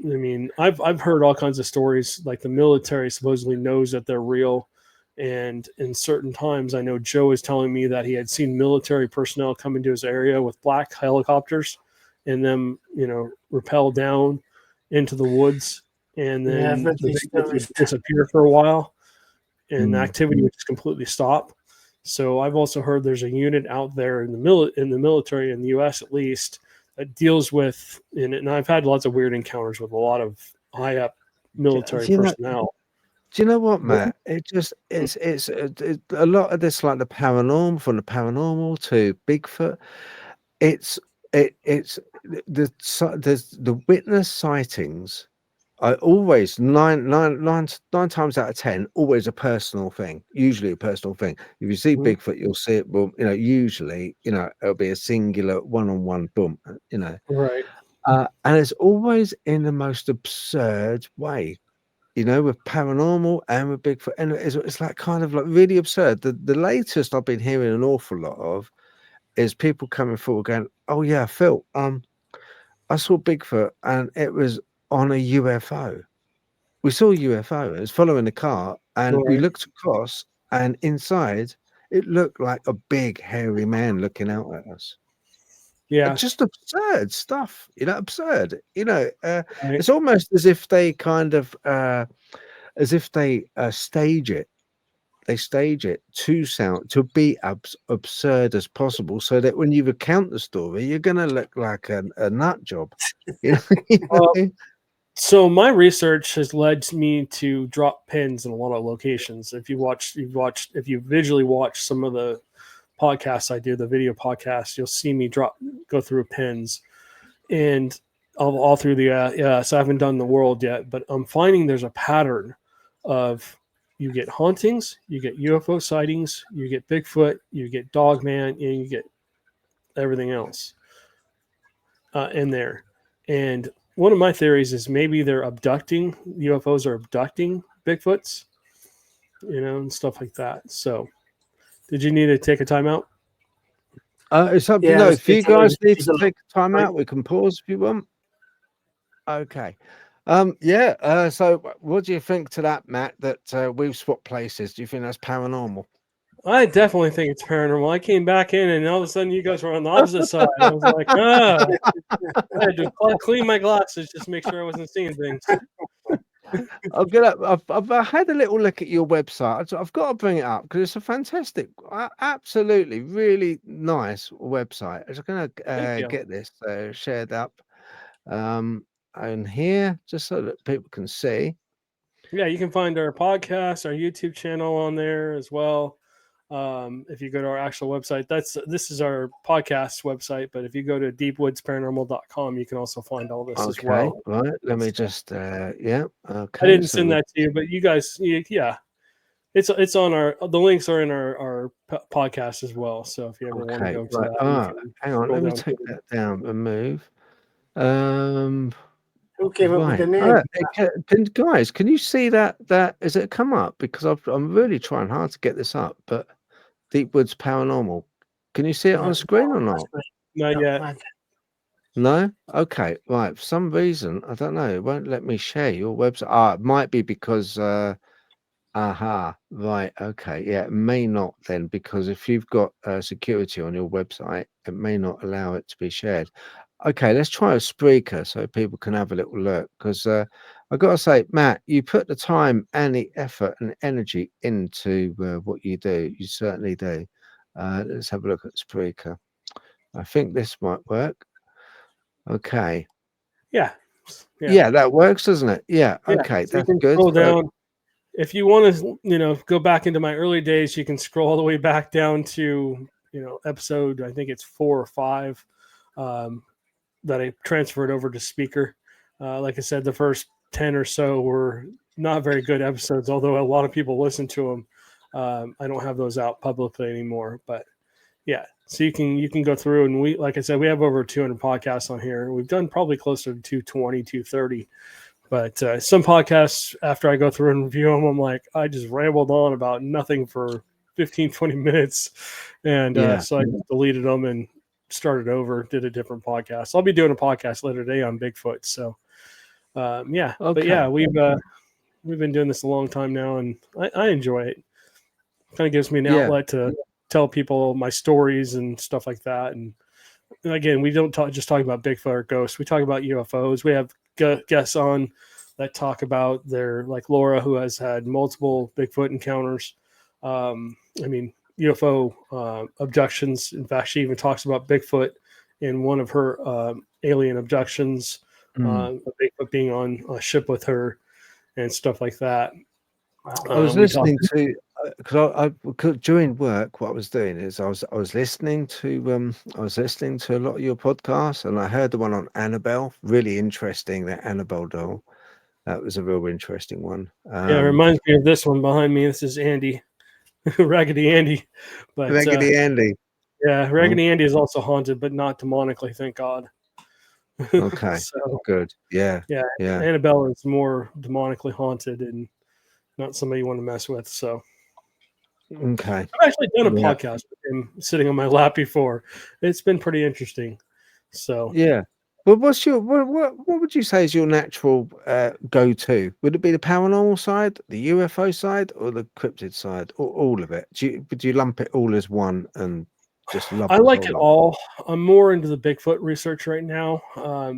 mean, I've heard all kinds of stories. Like the military supposedly knows that they're real, and in certain times, I know Joe is telling me that he had seen military personnel come into his area with black helicopters, and them rappel down into the woods, and then would disappear for a while, and activity would just completely stop. So I've also heard there's a unit out there in the military in the U.S. at least, that deals with, and I've had lots of weird encounters with a lot of high up military personnel. Do you know what, Matt? It's a lot of this, like the paranormal, from the paranormal to Bigfoot. It's the witness sightings are always nine times out of 10 always a personal thing. Usually a personal thing. If you see Bigfoot, you'll see it. Well, usually it'll be a singular one-on-one bump. Right. And it's always in the most absurd way. With paranormal and with Bigfoot, and it's like kind of like really absurd. The latest I've been hearing an awful lot of is people coming forward going, "Oh yeah, Phil, I saw Bigfoot and it was on a UFO. We saw a UFO. It was following the car, and we looked across, and inside it looked like a big hairy man looking out at us." Yeah, just absurd stuff. Absurd. It's almost as if they kind of stage it they stage it to be absurd as possible, so that when you recount the story, you're going to look like a nut job. You know? So my research has led me to drop pins in a lot of locations. If you visually watch some of the podcasts I do, the video podcasts, you'll see me go through pins, and all through the so I haven't done the world yet, but I'm finding there's a pattern of you get hauntings, you get UFO sightings, you get Bigfoot, you get Dogman, and you get everything else in there. And one of my theories is maybe UFOs are abducting Bigfoots, and stuff like that. So, did you need to take a timeout? It's up to no. If you guys need to take a time out, we can pause if you want. Okay. So what do you think to that, Matt, that we've swapped places? Do you think that's paranormal? I definitely think it's paranormal. I came back in and all of a sudden you guys were on the opposite side. I was like, I had to clean my glasses just to make sure I wasn't seeing things. I've had a little look at your website. I've got to bring it up because it's a fantastic, absolutely really nice website. I'm going to get this shared up and here just so that people can see. Yeah, you can find our podcast, our YouTube channel on there as well. If you go to our actual website, this is our podcast website, but if you go to deepwoodsparanormal.com, you can also find all this as well. Right. Let me just okay. I didn't send that to you, but you guys, it's on the links are in our podcast as well. So if you ever want to go to that, hang on, let me take that down and move. Who came up with the name? Guys, can you see that is it come up? Because I'm really trying hard to get this up, but Deep Woods Paranormal. Can you see it on screen or not? Not yet. No? Okay, right. For some reason, I don't know, it won't let me share your website. It might be because right, okay. Yeah, it may not then, because if you've got security on your website, it may not allow it to be shared. Okay, let's try a Spreaker so people can have a little look, because I've got to say, Matt, you put the time and the effort and energy into what you do. You certainly do. Let's have a look at Spreaker. I think this might work. Okay. Yeah, that works, doesn't it? Yeah. Okay, so that's good. Scroll down. If you want to, go back into my early days, you can scroll all the way back down to, episode, I think it's 4 or 5. That I transferred over to speaker. Like I said, the first 10 or so were not very good episodes, although a lot of people listen to them. I don't have those out publicly anymore, but yeah, so you can go through, and like I said, we have over 200 podcasts on here. We've done probably closer to 220, 230, but some podcasts, after I go through and review them, I'm like, I just rambled on about nothing for 15, 20 minutes. And so I just deleted them and started over, did a different podcast. I'll be doing a podcast later today on Bigfoot. So okay. But yeah, we've been doing this a long time now, and I enjoy it. Kind of gives me an outlet to tell people my stories and stuff like that. And again, we don't just talk about Bigfoot or ghosts. We talk about UFOs. We have guests on that talk about like Laura, who has had multiple Bigfoot encounters. UFO abductions. In fact, she even talks about Bigfoot in one of her alien abductions, Bigfoot being on a ship with her and stuff like that. I was listening to, because during work, what I was doing is I was listening to a lot of your podcasts, and I heard the one on Annabelle. Really interesting, that Annabelle doll. That was a real interesting one. It reminds me of this one behind me. This is Andy. Raggedy Andy. But Raggedy Andy. Yeah, Raggedy Andy is also haunted, but not demonically, thank God. Okay. Good. Yeah. Annabelle is more demonically haunted and not somebody you want to mess with. So okay. I've actually done a podcast with him sitting on my lap before. It's been pretty interesting. So yeah. Well, what would you say is your natural go-to? Would it be the paranormal side, the UFO side, or the cryptid side, or all of it? Would you lump it all as one and just love? I like it all. I'm more into the Bigfoot research right now,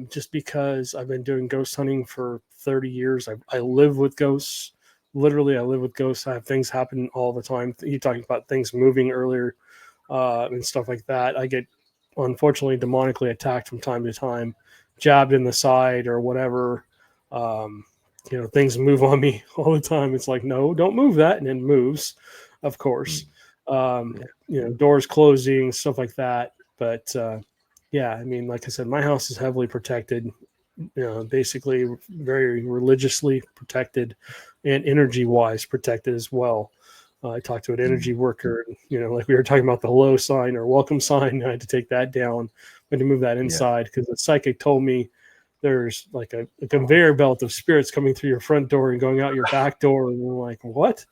just because I've been doing ghost hunting for 30 years. I live with ghosts. literally, I live with ghosts. I have things happen all the time. You talking about things moving earlier and stuff like that. I get, unfortunately, demonically attacked from time to time, jabbed in the side or whatever. Things move on me all the time. It's like, no, don't move that. And it moves, of course. Doors closing, stuff like that. But yeah, I mean, like I said, my house is heavily protected, basically very religiously protected and energy wise protected as well. I talked to an energy worker, like we were talking about the hello sign or welcome sign. I had to take that down and to move that inside because the psychic told me there's like a conveyor belt of spirits coming through your front door and going out your back door. And we're like, what?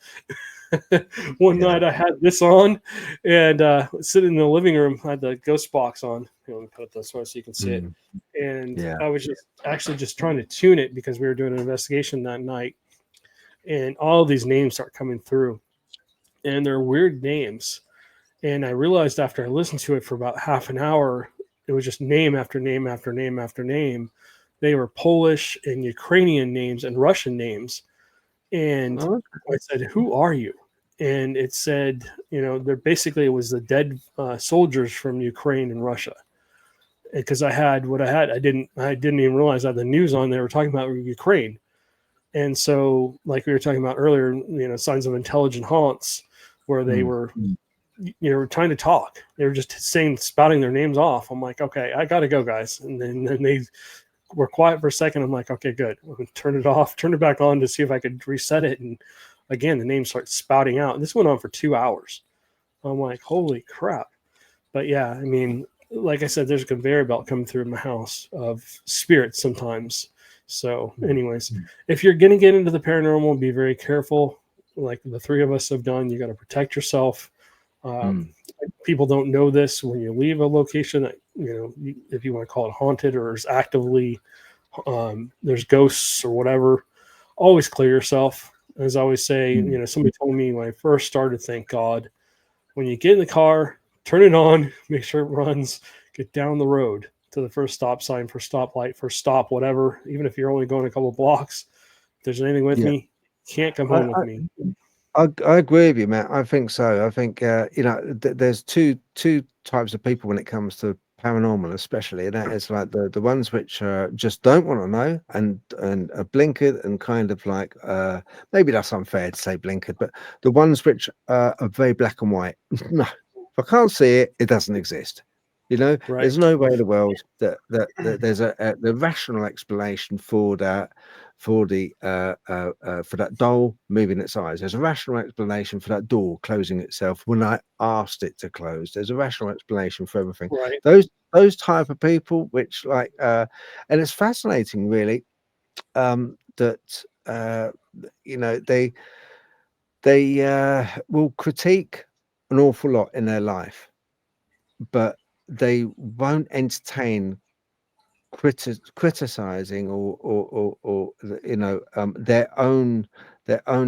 One night I had this on and sitting in the living room, I had the ghost box on. Let me put it this way so you can see it. And I was just trying to tune it because we were doing an investigation that night. And all these names start coming through. And they're weird names. And I realized after I listened to it for about half an hour, it was just name after name after name after name. They were Polish and Ukrainian names and Russian names. And I said, who are you? And it said, they're basically, it was the dead soldiers from Ukraine and Russia. Because I had what I had. I didn't even realize I had the news on. They were talking about Ukraine. And so, like we were talking about earlier, signs of intelligent haunts where they were, trying to talk. They were just spouting their names off. I'm like, okay, I got to go, guys. And then they were quiet for a second. I'm like, okay, good. I'm gonna turn it off, turn it back on to see if I could reset it. And again, the names start spouting out. And this went on for 2 hours. I'm like, holy crap. But yeah, I mean, like I said, there's a conveyor belt coming through my house of spirits sometimes. So anyways, if you're going to get into the paranormal, be very careful. Like the three of us have done, you got to protect yourself. People don't know this when you leave a location that, if you want to call it haunted or is actively, there's ghosts or whatever, always clear yourself. As I always say, somebody told me when I first started, thank God, when you get in the car, turn it on, make sure it runs, get down the road to the first stop sign, for stoplight, for stop, whatever. Even if you're only going a couple of blocks, if there's anything with me, can't come home with me. I agree with you, Matt. I think so. I think there's two types of people when it comes to paranormal, especially, and that is like the ones which just don't want to know and are blinkered and kind of like maybe that's unfair to say blinkered, but the ones which are very black and white. No, if I can't see it, it doesn't exist. There's no way in the world that there's the rational explanation for that, for that doll moving its eyes. There's a rational explanation for that door closing itself when I asked it to close. There's a rational explanation for everything. Right. Those type of people, which like, and it's fascinating, really, that they will critique an awful lot in their life, but they won't entertain criticizing or their own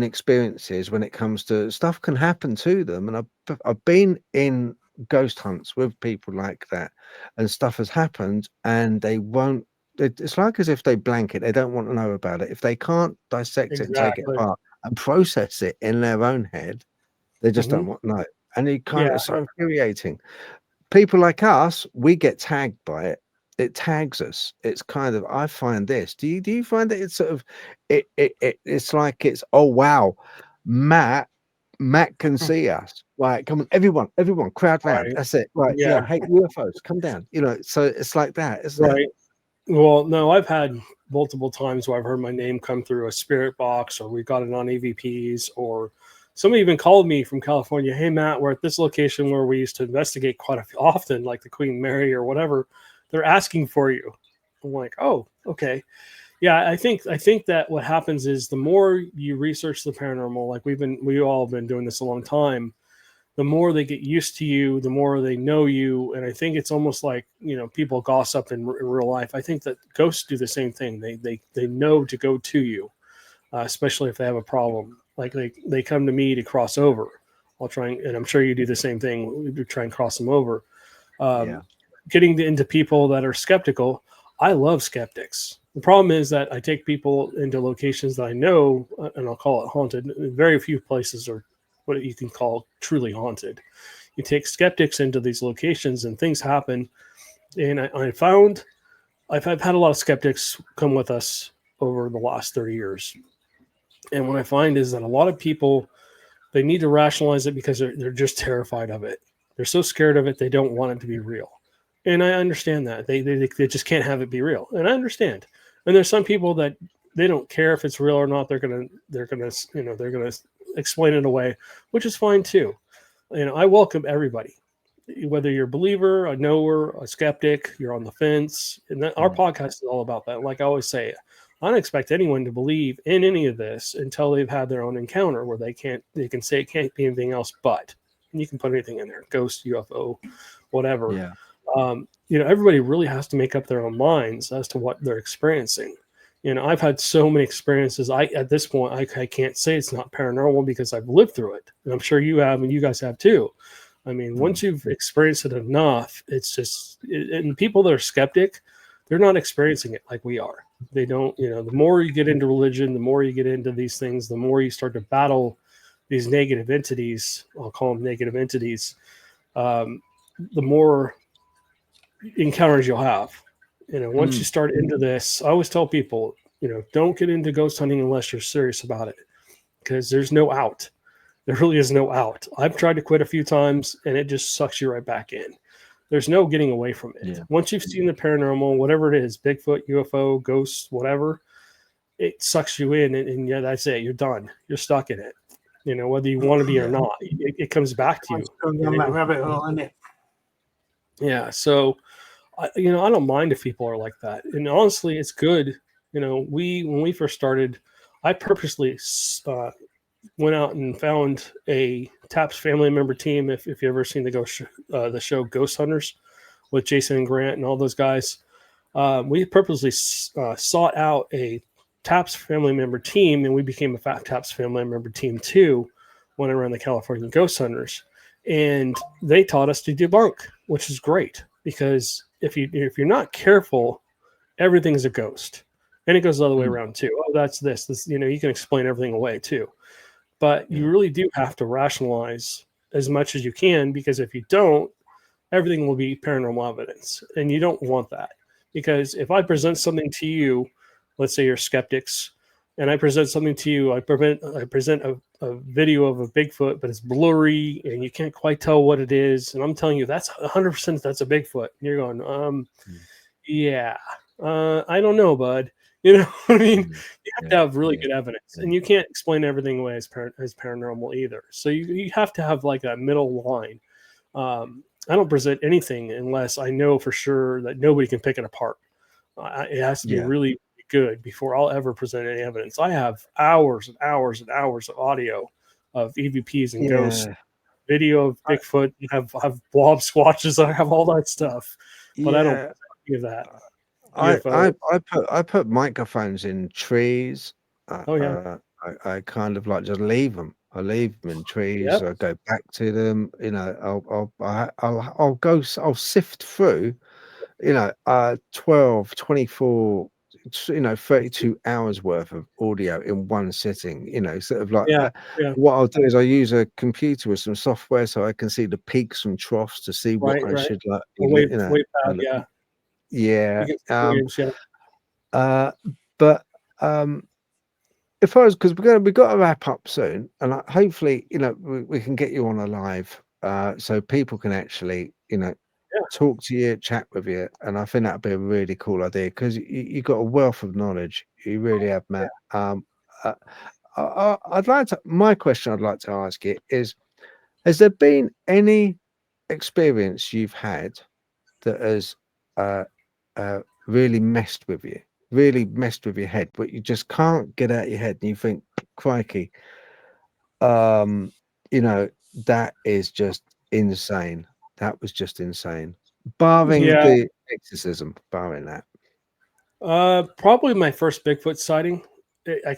experiences when it comes to stuff can happen to them. And I've been in ghost hunts with people like that, and stuff has happened, and they won't. It's like as if they blanket. They don't want to know about it. If they can't dissect it and take it apart and process it in their own head, they just don't want to know. And it kind of so infuriating. People like us, we get tagged by it. It tags us. It's kind of, I find this. Do you find that it's sort of it's like it's, oh wow, Matt can see us. Right, come on, everyone, crowd round. That's it. Right, yeah, hate UFOs, come down. So it's like that, isn't it? Well, no, I've had multiple times where I've heard my name come through a spirit box, or we got it on EVPs, or somebody even called me from California. Hey, Matt, we're at this location where we used to investigate quite often, like the Queen Mary or whatever. They're asking for you. I'm like, oh, okay. Yeah, I think that what happens is the more you research the paranormal, like we all have been doing this a long time, the more they get used to you, the more they know you. And I think it's almost like, people gossip in real life. I think that ghosts do the same thing. They know to go to you, especially if they have a problem. Like they come to me to cross over. I'll try, and I'm sure you do the same thing. We try and cross them over. Getting into people that are skeptical. I love skeptics. The problem is that I take people into locations that I know, and I'll call it haunted. Very few places are what you can call truly haunted. You take skeptics into these locations and things happen. And I found I've had a lot of skeptics come with us over the last 30 years. And what I find is that a lot of people, they need to rationalize it because they're just terrified of it. They're so scared of it, they don't want it to be real. And I understand that. They just can't have it be real. And I understand. And there's some people that they don't care if it's real or not. They're gonna explain it away, which is fine too. I welcome everybody, whether you're a believer, a knower, a skeptic, you're on the fence. And our podcast is all about that. Like I always say, I don't expect anyone to believe in any of this until they've had their own encounter where they can say it can't be anything else but. And you can put anything in there, ghost, UFO, whatever. Yeah. Everybody really has to make up their own minds as to what they're experiencing. I've had so many experiences. At this point, I can't say it's not paranormal because I've lived through it. And I'm sure you have, and you guys have too. I mean, once you've experienced it enough, it's just, and people that are skeptic, they're not experiencing it like we are. They don't, the more you get into religion, the more you get into these things, the more you start to battle these negative entities. I'll call them negative entities. The more encounters you'll have. Once you start into this, I always tell people, don't get into ghost hunting unless you're serious about it, because there's no out. There really is no out. I've tried to quit a few times and it just sucks you right back in. There's no getting away from it. Yeah. Once you've seen the paranormal, whatever it is, Bigfoot, UFO, ghosts, whatever, it sucks you in, and yeah, that's it. You're done. You're stuck in it. Whether you want to be or not, it comes back to you. On that rabbit hole, isn't it? Yeah. So, I don't mind if people are like that. And honestly, it's good. When we first started, I purposely went out and found a TAPS family member team. If you've ever seen the show Ghost Hunters with Jason and Grant and all those guys, we purposely sought out a TAPS family member team, and we became a TAPS family member team too when I ran the California Ghost Hunters. And they taught us to debunk, which is great, because if you're not careful, everything's a ghost. And it goes the other way around too. Oh, that's this, you can explain everything away too. But you really do have to rationalize as much as you can, because if you don't, everything will be paranormal evidence. And you don't want that. Because if I present something to you, let's say you're skeptics, and I present something to you, I present a video of a Bigfoot, but it's blurry and you can't quite tell what it is. And I'm telling you, that's 100% that's a Bigfoot. And you're going, yeah, I don't know, bud. You know what I mean? You have to have really good evidence, and you can't explain everything away as paranormal either. So you have to have like that middle line. I don't present anything unless I know for sure that nobody can pick it apart. It has to be really good before I'll ever present any evidence. I have hours and hours and hours of audio of EVPs and ghosts, video of Bigfoot. I have blob squatches. I have all that stuff, but I don't give that. I put microphones in trees. I kind of like just leave them. I leave them in trees. I go back to them. I'll sift through 12, 24, 32 hours worth of audio in one sitting, sort of like what I'll do is I use a computer with some software so I can see the peaks and troughs to see what I should like. But if I was, because we've got to wrap up soon, and hopefully we can get you on a live so people can actually talk to you, chat with you, and I think that'd be a really cool idea, because you've got a wealth of knowledge. You really have, Matt. My question I'd like to ask you is, has there been any experience you've had that has really messed with your head, but you just can't get out of your head, and you think, crikey, that is just insane. That was just insane. Barring the exorcism, barring that. Probably my first Bigfoot sighting. I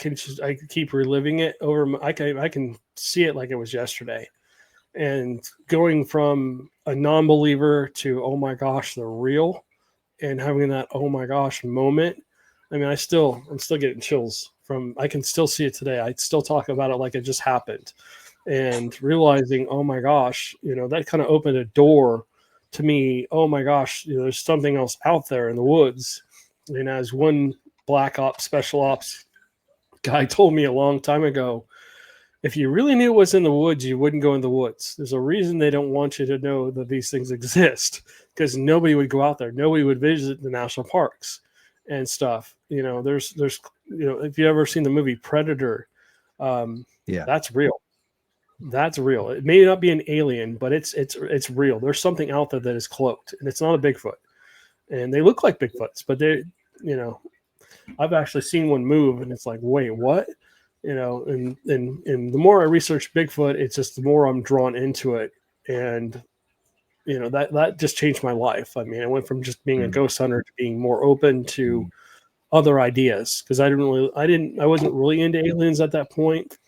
keep reliving it over. I can see it like it was yesterday, and going from a non-believer to, oh my gosh, they're real, and having that oh my gosh moment. I mean, I'm still getting chills from. I can still see it today. I still talk about it like it just happened, and realizing, oh my gosh, that kind of opened a door to me. Oh my gosh, there's something else out there in the woods. And as one black ops, special ops guy told me a long time ago, if you really knew what's in the woods, you wouldn't go in the woods. There's a reason they don't want you to know that these things exist, because nobody would go out there. Nobody would visit the national parks and stuff. There's if you ever seen the movie Predator, that's real. That's real. It may not be an alien, but it's real. There's something out there that is cloaked, and it's not a Bigfoot. And they look like Bigfoots, but I've actually seen one move, and it's like, wait, what? And the more I research Bigfoot, it's just the more I'm drawn into it. And, that just changed my life. I mean, I went from just being a ghost hunter to being more open to other ideas, because I wasn't really into aliens at that point,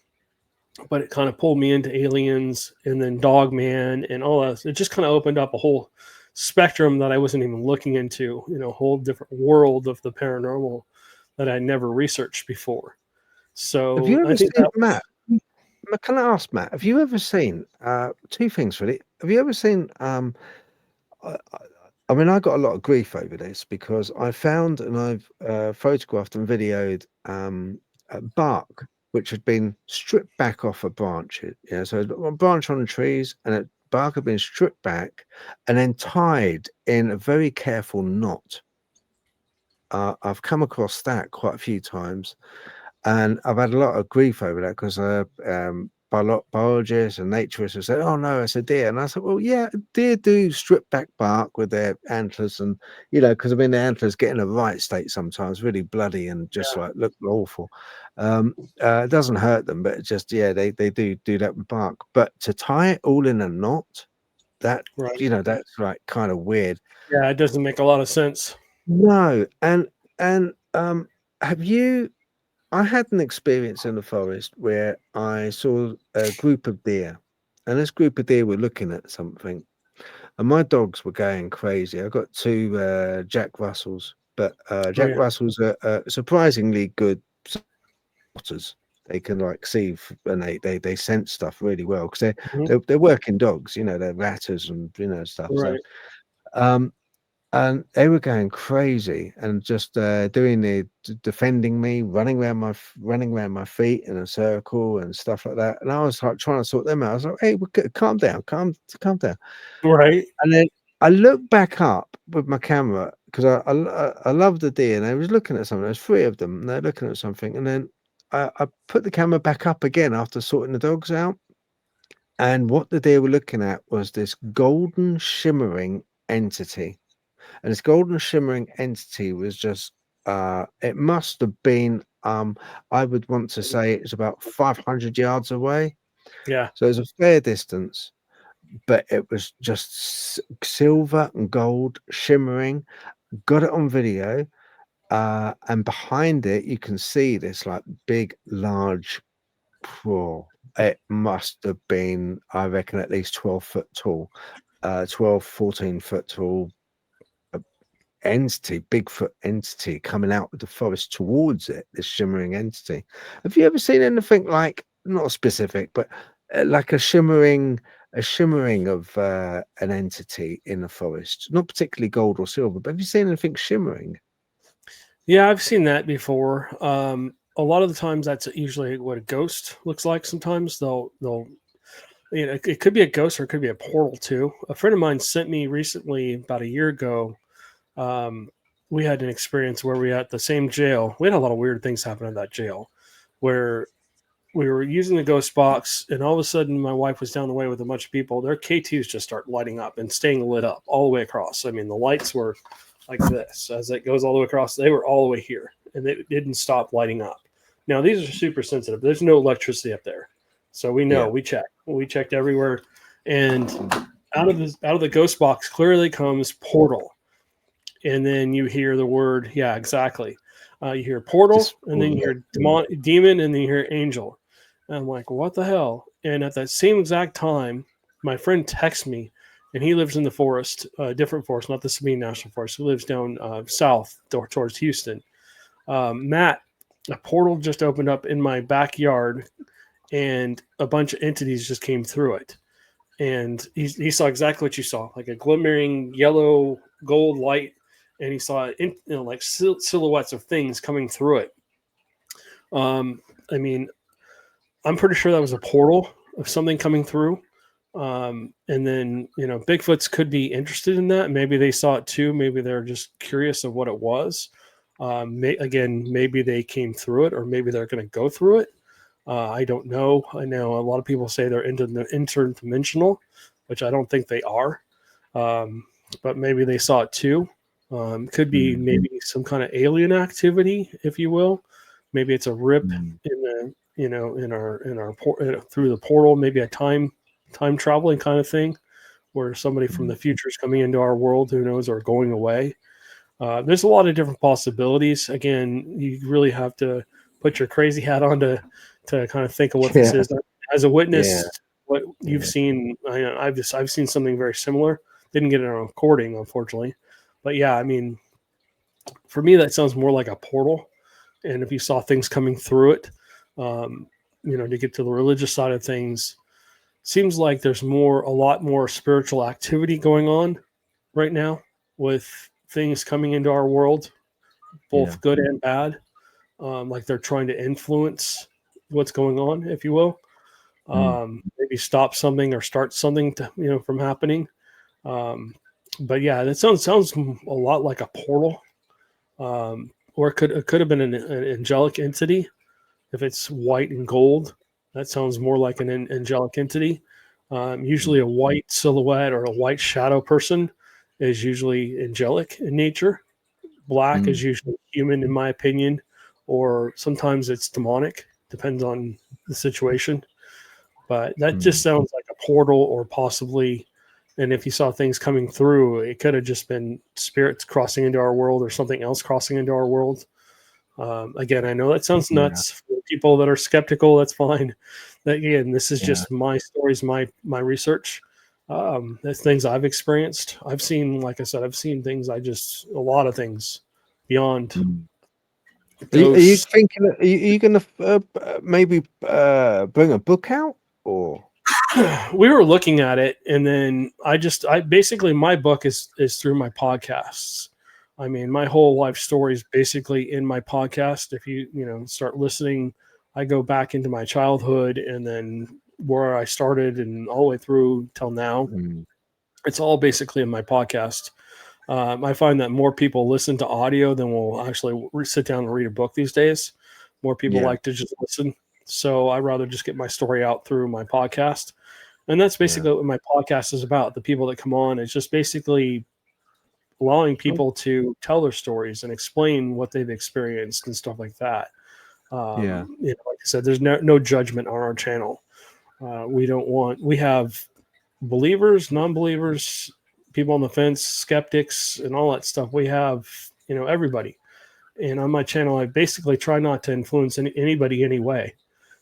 but it kind of pulled me into aliens, and then Dogman and all that. It just kind of opened up a whole spectrum that I wasn't even looking into, a whole different world of the paranormal that I never researched before. So have you ever I think seen Matt? Can I ask Matt? Have you ever seen two things really? Have you ever seen? I mean, I got a lot of grief over this because I found and I've photographed and videoed a bark which had been stripped back off a branch. So a branch on the trees, and a bark had been stripped back and then tied in a very careful knot. I've come across that quite a few times. And I've had a lot of grief over that because biologists and naturists have said, "Oh no, it's a deer." And I said, "Well, yeah, deer do strip back bark with their antlers, and because the antlers get in the right state sometimes, really bloody and just like look awful. It doesn't hurt them, but it's just they do that with bark. But to tie it all in a knot, that that's like kind of weird. Yeah, it doesn't make a lot of sense. No, and have you? I had an experience in the forest where I saw a group of deer, and this group of deer were looking at something, and my dogs were going crazy. I got two Jack Russells, but Jack Russells are surprisingly good spotters. They can like see and they sense stuff really well because they're working dogs. They're ratters and stuff. Right. So, and they were going crazy and just defending me, running around my feet in a circle and stuff like that. And I was like trying to sort them out. I was like, "Hey, calm down, calm down." Right. And then I looked back up with my camera because I love the deer, and I was looking at something. There's three of them, and they're looking at something. And then I put the camera back up again after sorting the dogs out. And what the deer were looking at was this golden shimmering entity. And this golden shimmering entity was just it must have been I would want to say it's about 500 yards away. Yeah. So it was a fair distance, but it was just silver and gold shimmering. Got it on video, and behind it you can see this like big large praw. It must have been, I reckon, at least 12 foot tall, 12 14 foot tall entity, Bigfoot entity coming out of the forest towards it, this shimmering entity. Have you ever seen anything like, not specific, but like a shimmering of an entity in the forest? Not particularly gold or silver, but have you seen anything shimmering? Yeah, I've seen that before. A lot of the times that's usually what a ghost looks like. Sometimes they'll it could be a ghost or it could be a portal too. A friend of mine sent me recently, about a year ago, we had an experience where we were at the same jail. We had a lot of weird things happen in that jail where we were using the ghost box, and all of a sudden my wife was down the way with a bunch of people. Their K2s just start lighting up and staying lit up all the way across. I mean, the lights were like this as it goes all the way across. They were all the way here, and they didn't stop lighting up. Now, these are super sensitive. There's no electricity up there. So we know, we checked everywhere, and out of the ghost box clearly comes portal. And then you hear the word, exactly. You hear portal, and then you hear demon, and then you hear angel. And I'm like, what the hell? And at that same exact time, my friend texts me, and he lives in the forest, different forest, not the Sabine National Forest. He lives down south towards Houston. Matt, a portal just opened up in my backyard, and a bunch of entities just came through it. And he saw exactly what you saw, like a glimmering yellow gold light, and he saw like silhouettes of things coming through it. I mean, I'm pretty sure that was a portal of something coming through. And then, Bigfoots could be interested in that. Maybe they saw it too. Maybe they're just curious of what it was. Maybe they came through it, or maybe they're going to go through it. I don't know. I know a lot of people say they're interdimensional, which I don't think they are. But maybe they saw it too. Could be maybe some kind of alien activity, if you will. Maybe it's a rip in the through the portal. Maybe a time traveling kind of thing, where somebody from the future is coming into our world, who knows, or going away. There's a lot of different possibilities. Again, you really have to put your crazy hat on to kind of think of what this is. As a witness, what you've seen, I've seen something very similar. Didn't get it on recording, unfortunately, but yeah, I mean, for me, that sounds more like a portal. And if you saw things coming through it, to get to the religious side of things, seems like there's a lot more spiritual activity going on right now with things coming into our world, both good and bad. Like they're trying to influence what's going on, if you will. Maybe stop something or start something from happening. But yeah, that sounds a lot like a portal. Or it could have been an angelic entity. If it's white and gold, that sounds more like an angelic entity. Usually a white silhouette or a white shadow person is usually angelic in nature. Black is usually human, in my opinion, or sometimes it's demonic. Depends on the situation. But that just sounds like a portal, or possibly, and if you saw things coming through, it could have just been spirits crossing into our world, or something else crossing into our world. Again, I know that sounds nuts for people that are skeptical. That's fine. Again, this is just my stories, my research. That's things I've experienced. I've seen, like I said, I've seen things. A lot of things beyond. Are you thinking? Are you going to maybe bring a book out, or? We were looking at it, and then I basically, my book is through my podcasts. I mean, my whole life story is basically in my podcast. If you start listening, I go back into my childhood, and then where I started, and all the way through till now. It's all basically in my podcast. I find that more people listen to audio than will actually sit down and read a book these days. More people like to just listen. So I rather just get my story out through my podcast. And that's basically what my podcast is about. The people that come on, it's just basically allowing people to tell their stories and explain what they've experienced and stuff like that. Like I said, there's no judgment on our channel. We have believers, non-believers, people on the fence, skeptics, and all that stuff. We have, everybody. And on my channel, I basically try not to influence anybody anyway,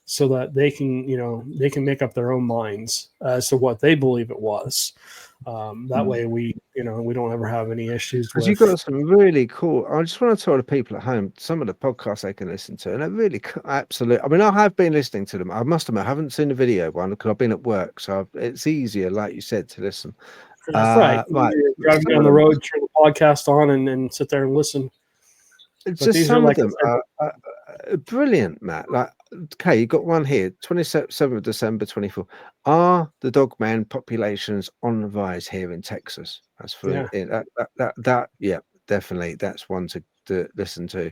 so that they can make up their own minds as to what they believe it was. That way we don't ever have any issues. Because you've got some really cool. I just want to tell the people at home some of the podcasts they can listen to, and they're really absolute. I mean, I have been listening to them. I must admit, I haven't seen the video one because I've been at work, so it's easier, like you said, to listen. Right. Driving down the road, turn the podcast on, and sit there and listen. It's just some of them are brilliant, Matt. Like, okay, you got one here, 27th of December 24. Are the Dogman populations on the rise here in Texas? That's for definitely. That's one to listen to.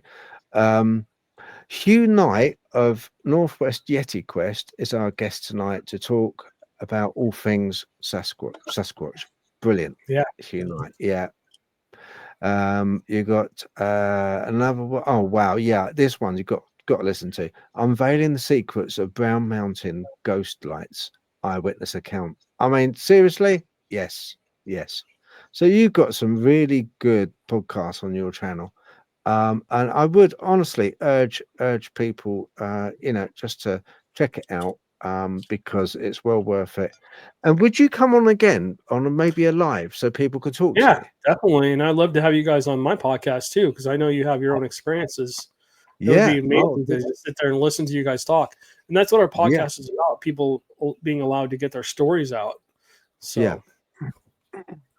Hugh Knight of Northwest Yeti Quest is our guest tonight to talk about all things Sasquatch. Brilliant. Yeah. Hugh Knight. Yeah. You got another one. Oh wow, yeah, this one you got to listen to. Unveiling the secrets of Brown Mountain Ghost Lights eyewitness account. I mean, seriously, yes. So you've got some really good podcasts on your channel, and I would honestly urge people, just to check it out. Because it's well worth it. And would you come on again on maybe a live so people could talk to you? Definitely. And I'd love to have you guys on my podcast too, because I know you have your own experiences. It would Yeah. be amazing Oh, to just sit there and listen to you guys talk. And that's what our Yeah. podcast is about, people being allowed to get their stories out. So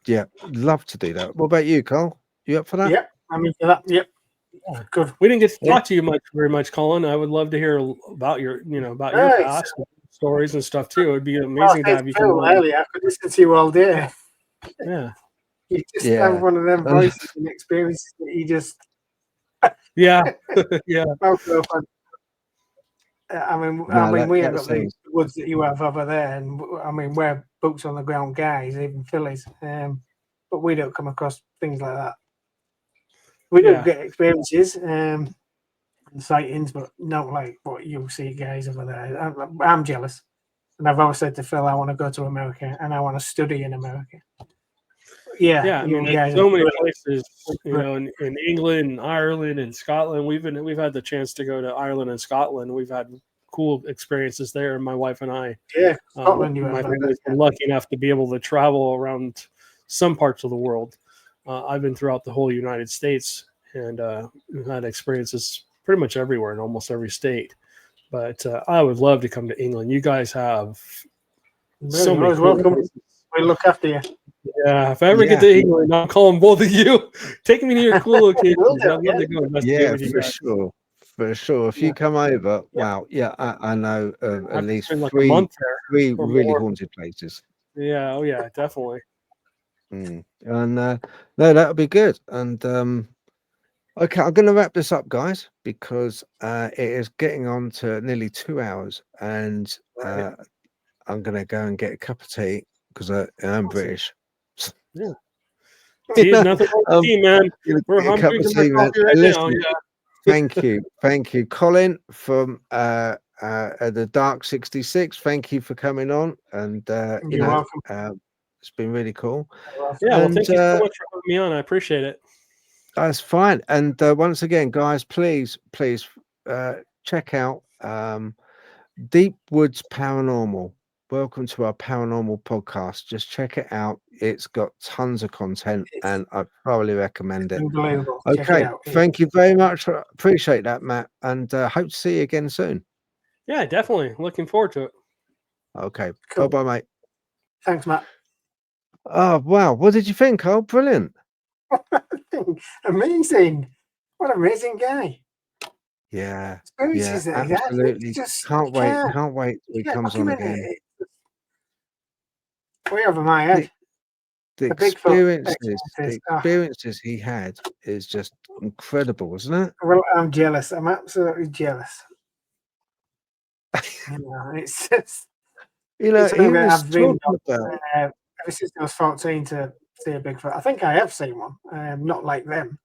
yeah, love to do that. What about you, Carl? You up for that? Yep, I'm into that. Yep. Yeah. Good. We didn't get to Yeah. talk to you very much, Colin. I would love to hear about your, about your Right. past stories and stuff too. It would be Well, amazing to have you come on. earlier, I could listen to you all day. Yeah. You just Yeah. have one of them voices and experiences that you just Yeah. Yeah. mouth open. I mean, we ain't got the woods that you have over there, and I mean, we're boots on the ground guys, even Phillies, but we don't come across things like that. We do get experiences and sightings, but not like what you see guys over there. I'm jealous, and I've always said to Phil, I want to go to America and I want to study in America. Yeah, I mean, there's so many places, in England, and Ireland, and Scotland. We've had the chance to go to Ireland and Scotland. We've had cool experiences there. My wife and I. Yeah, Scotland. My family's been lucky enough to be able to travel around some parts of the world. I've been throughout the whole United States and we've had experiences pretty much everywhere in almost every state. But I would love to come to England. You guys have so many cool welcome. We look after you. Yeah, if I ever get to England, I'll call them both of you. Take me to your cool locations. I'd love to go investigate with you guys. Sure. For sure. If you come over, wow, I know at least like three, a month there three really haunted places. Yeah, oh yeah, definitely. And no, that'll be good. And okay, I'm going to wrap this up, guys, because it is getting on to nearly 2 hours, and I'm going to go and get a cup of tea because I'm British. Yeah. Tea is nothing but tea, man. I'm drinking my coffee right now. Yeah. Thank you, Colin from the Dark 66. Thank you for coming on, and You're welcome. It's been really cool. Yeah, well, thank you so much for having me on. I appreciate it. That's fine. And once again, guys, please check out Deep Woods Paranormal. Welcome to our paranormal podcast. Just check it out. It's got tons of content, and I thoroughly recommend it. Unbelievable. Okay, thank you very much. Appreciate that, Matt, and hope to see you again soon. Yeah, definitely. Looking forward to it. Okay, cool. Bye, mate. Thanks, Matt. Oh wow, what did you think, Carl? Brilliant. Amazing. What an amazing guy. Yeah, absolutely. Can't wait till he comes on again. Way over my head. The experiences he had is just incredible, isn't it? Well, I'm jealous. I'm absolutely jealous. It's just, he was talking about ever since I was 14 to see a Bigfoot. I think I have seen one, not like them,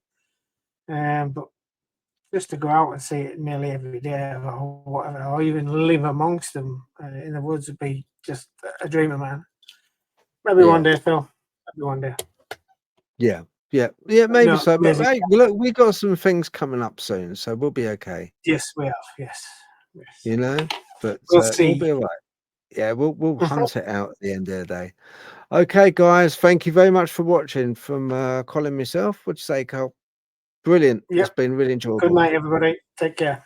but just to go out and see it nearly every day or whatever, or even live amongst them in the woods would be just a dream of mine. Maybe one day, Phil. Maybe one day. Yeah, maybe so. But hey, look, we got some things coming up soon, so we'll be okay. Yes, we have. Yes. But we'll see. We'll be all right. Yeah, we'll hunt it out at the end of the day. Okay, guys, thank you very much for watching. From Colin myself, what'd you say, Carl? Brilliant. It's been really enjoyable. Good night, everybody. Take care.